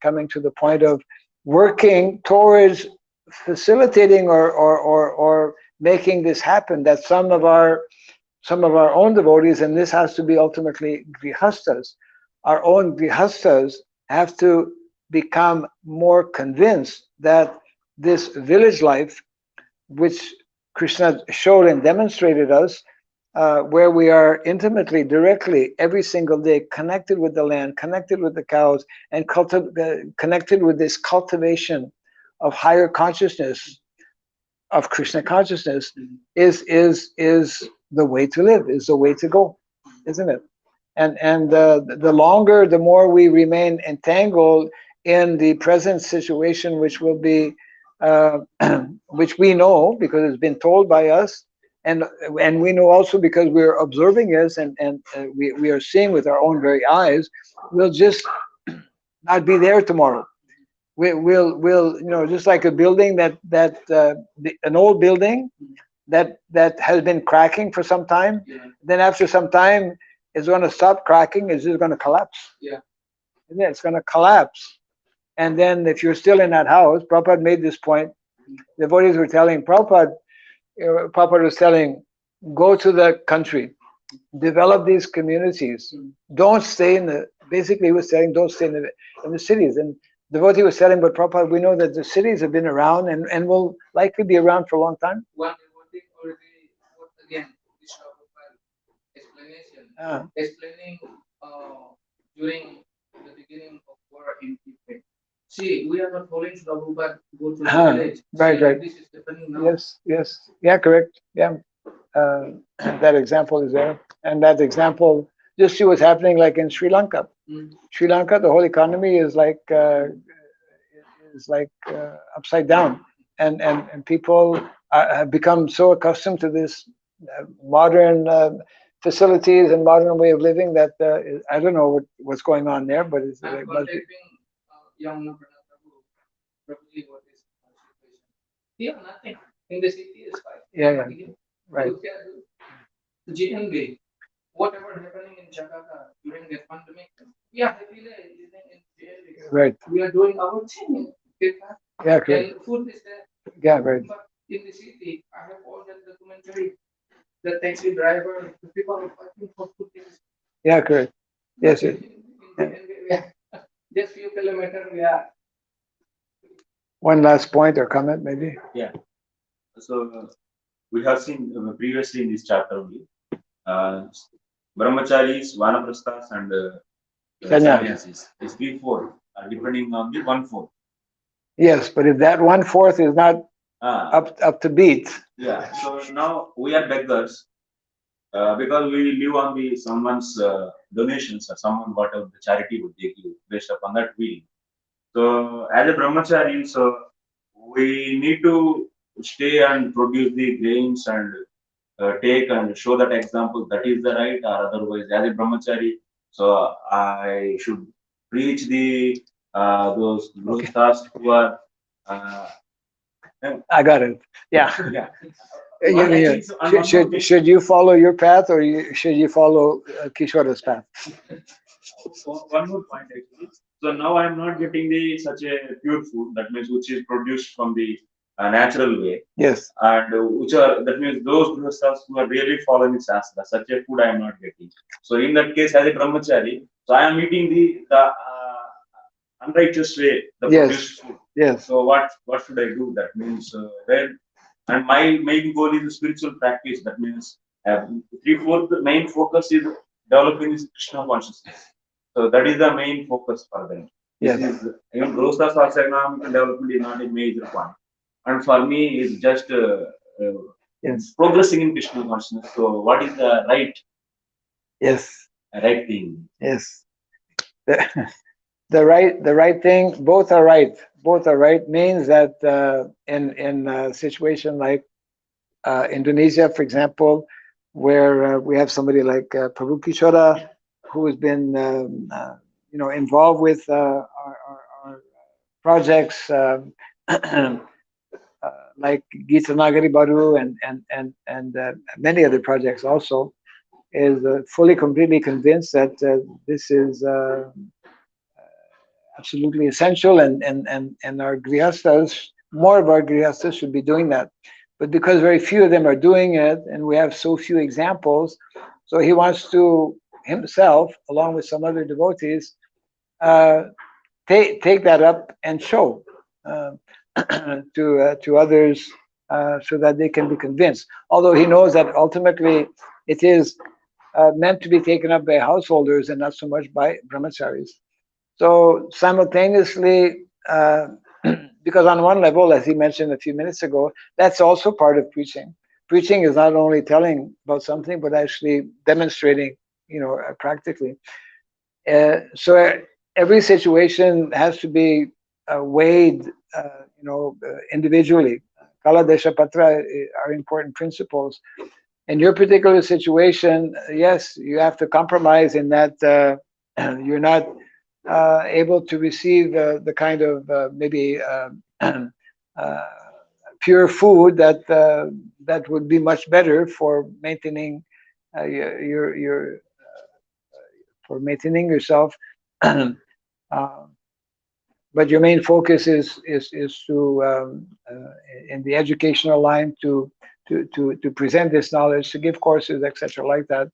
coming to the point of working towards facilitating or making this happen. That some of our own devotees, and this has to be ultimately grihastas, our own grihastas have to become more convinced that this village life, which Krishna showed and demonstrated us, where we are intimately, directly, every single day connected with the land, connected with the cows, and connected with this cultivation of higher consciousness, of Krishna consciousness, is the way to live, is the way to go, isn't it? And the longer, the more we remain entangled in the present situation, which will be which we know because it's been told by us, and we know also because we're observing this, and we are seeing with our own very eyes. We'll just not be there tomorrow. We'll just like a building an old building that has been cracking for some time. Yeah. Then after some time, it's going to stop cracking. It's just going to collapse. Yeah. And then it's going to collapse. And then if you're still in that house, Prabhupada made this point. The devotees were telling Prabhupada, Prabhupada was telling, go to the country, develop these communities. Don't stay basically he was saying, don't stay in the cities. And the devotee was telling, but Prabhupada, we know that the cities have been around and will likely be around for a long time. One devotee already wrote again this explanation, explaining during the beginning of war in Tibet. See, we are not following Prabhupada go to the village. Right, See, right. This is happening now. Yes. Yeah, correct. Yeah. That example is there. And that example, just see what's happening like in Sri Lanka. Sri Lanka, the whole economy is like upside down. And people have become so accustomed to this modern facilities and modern way of living that I don't know what's going on there, but it's I'm contacting young Prabhuji, what is situation? Here, nothing. In the city is fine. Yeah. Right. Look at GMB. Whatever happening in Jakarta during the pandemic, we are happily living in GMB. Right. We are doing our thing. Yeah, correct. And food is there. Yeah, right. But in the city, I have all that documentary. The taxi driver, the people are fighting for food. Yeah, correct. Yes. Just few kilometers, we are. One last point or comment, maybe? Yeah. So we have seen previously in this chapter only, brahmacharis, vanaprasthas, and sannyasis. These 3/4 are depending on the 1/4. Yes, but if that 1/4 is not up to beat. Yeah. So now we are beggars because we live on someone's donations or someone whatever the charity would they give based upon that we. So as a brahmachari, so we need to stay and produce the grains and take and show that example. That is the right, or otherwise, as a brahmachari, so I should preach those grosthas who are. I got it. Yeah. Should you follow your path or should you follow Kishwara's path? One more point actually. So now I am not getting such a pure food, that means which is produced from the natural way. Yes. And that means those grosthas who are really following Shastra, such a food I am not getting. So in that case, as a brahmachari, so I am eating the unrighteous way, the produced food. Yes. So what should I do? That means and my main goal is spiritual practice. That means 3/4 the main focus is developing this Krishna consciousness. So that is the main focus for them. Yes. This is even grosthas or economic development is not a major point. And for me, it's just progressing in Krishna consciousness. So what is the right? Yes. Right thing. Yes. The right thing. Both are right. Both are right means that in a situation like Indonesia, for example, where we have somebody like Prabhu Kishora, who has been involved with our projects like Gita Nagari Baru and many other projects also, is fully completely convinced that this is absolutely essential, and our grihastas, more of our grihastas should be doing that. But because very few of them are doing it, and we have so few examples, so he wants to himself, along with some other devotees, take that up and show to others so that they can be convinced. Although he knows that ultimately it is meant to be taken up by householders and not so much by brahmacharis. So simultaneously, because on one level, as he mentioned a few minutes ago, that's also part of preaching. Preaching is not only telling about something, but actually demonstrating, practically. So every situation has to be weighed, individually. Kala Desha Patra are important principles. In your particular situation, yes, you have to compromise in that you're not able to receive the kind of maybe uh, pure food that would be much better for maintaining your for maintaining yourself. But your main focus is to in the educational line to present this knowledge, to give courses, etc., like that.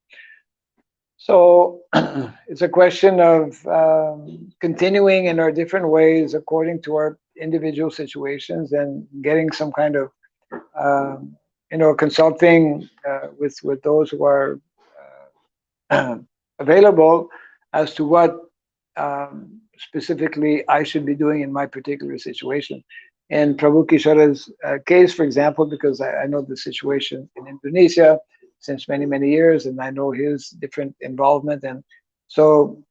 So it's a question of continuing in our different ways according to our individual situations and getting some kind of consulting with those who are available as to what specifically I should be doing in my particular situation. In Prabhu Kishara's case, for example, because I know the situation in Indonesia since many, many years, and I know his different involvement. And so,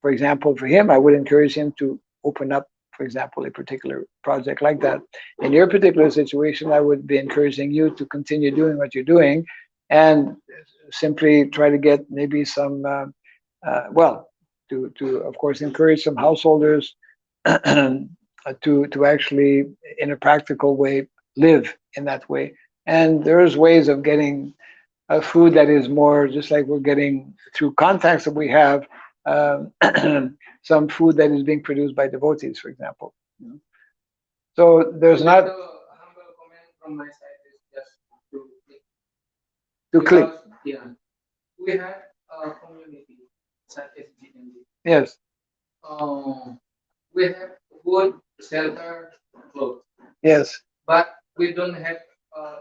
for example, for him, I would encourage him to open up, for example, a particular project like that. In your particular situation, I would be encouraging you to continue doing what you're doing and simply try to get maybe some, to of course encourage some householders to actually in a practical way live in that way. And there's ways of getting food that is more just like we're getting through contacts that we have, some food that is being produced by devotees, for example. So there's So not the humble comment from my side is just to click. because, yeah, we have a community such as GND. Yes, We have food, shelter, clothes, yes, but we don't have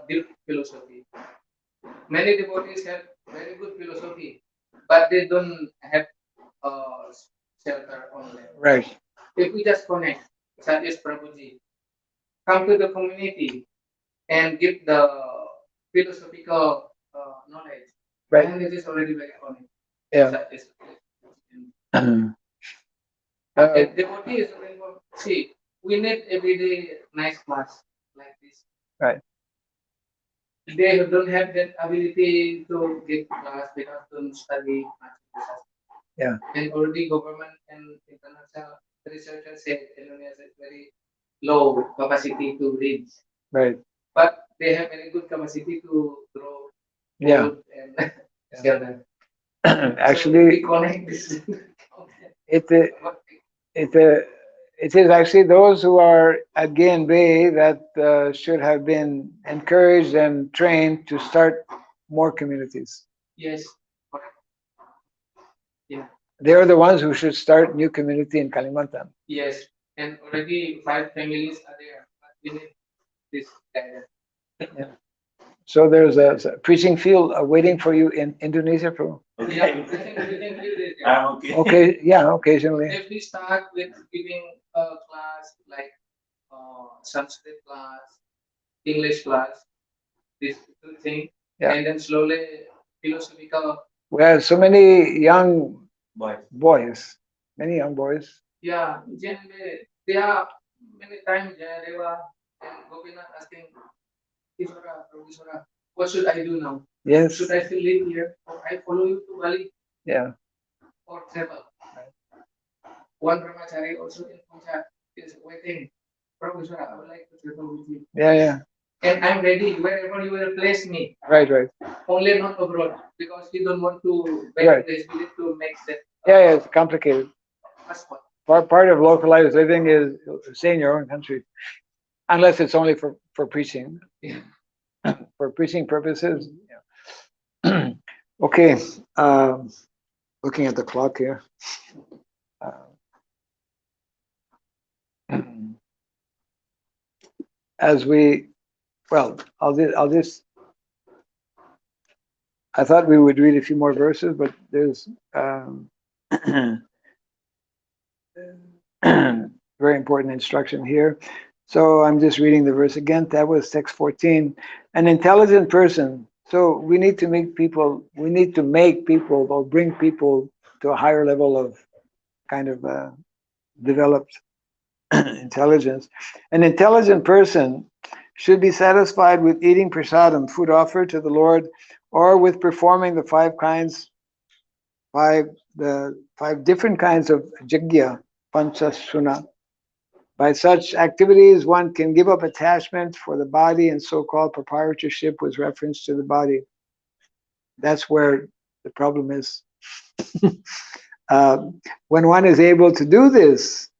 deep philosophy. Many devotees have very good philosophy, but they don't have uh, shelter only. right, If we just connect, such as Prabhuji, come to the community and give the philosophical knowledge, right, and it is already very connected. yeah. Such as, Uh, and devotee is very important. See, we need everyday nice class like this. right, They don't have that ability to give class because don't study much. yeah, And already government and international researchers say Indonesia is very low capacity to read, right, but they have very good capacity to grow yeah. food and shelter. Actually, we connect this. it it it is actually those who are at GNB that should have been encouraged and trained to start more communities. Yes, correct. Yeah. They are the ones who should start new community in Kalimantan. Yes, and already 5 families are there. But we need this guidance. Yeah. So there's a preaching field waiting for you in Indonesia, bro. Yeah, I think we can do this. I'm okay. Okay, yeah, occasionally. If we start with giving a class like Sanskrit class, English class, this two thing, Yeah. and then slowly philosophical. We have so many young Boy. boys, many young boys. Yeah, generally, there are many times Jayadeva and Gopinath asking, Ishwara, Professora, what should I do now? Yes, Should I still live here or I follow you to Bali yeah, or travel? One brahmachari also in Punjab is waiting. Professor, I would like to travel with you. yeah, yeah. And I'm ready wherever you will place me. Right, right. Only not abroad because we don't want to beg Right. this. We need to make that Yeah, yeah, it's complicated. passport. Part of localized living is staying in your own country, unless it's only for preaching. Yeah. For preaching purposes. Yeah. Okay, looking at the clock here. As we, well, I'll just. I thought we would read a few more verses, but there's very important instruction here. So I'm just reading the verse again. That was text 14. An intelligent person. So we need to make people or bring people to a higher level of kind of developed intelligence. An intelligent person should be satisfied with eating prasadam, food offered to the Lord, or with performing the five different kinds of jagya, panchasuna. By such activities, one can give up attachment for the body and so-called proprietorship with reference to the body. That's where the problem is. When one is able to do this,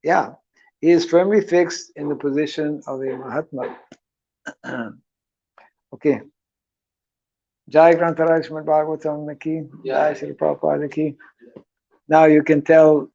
yeah, he is firmly fixed in the position of a Mahatma. Okay. Jai Grantaraj Srimad Bhagavatam Ki, Jai Srila Prabhupada Ki. Now you can tell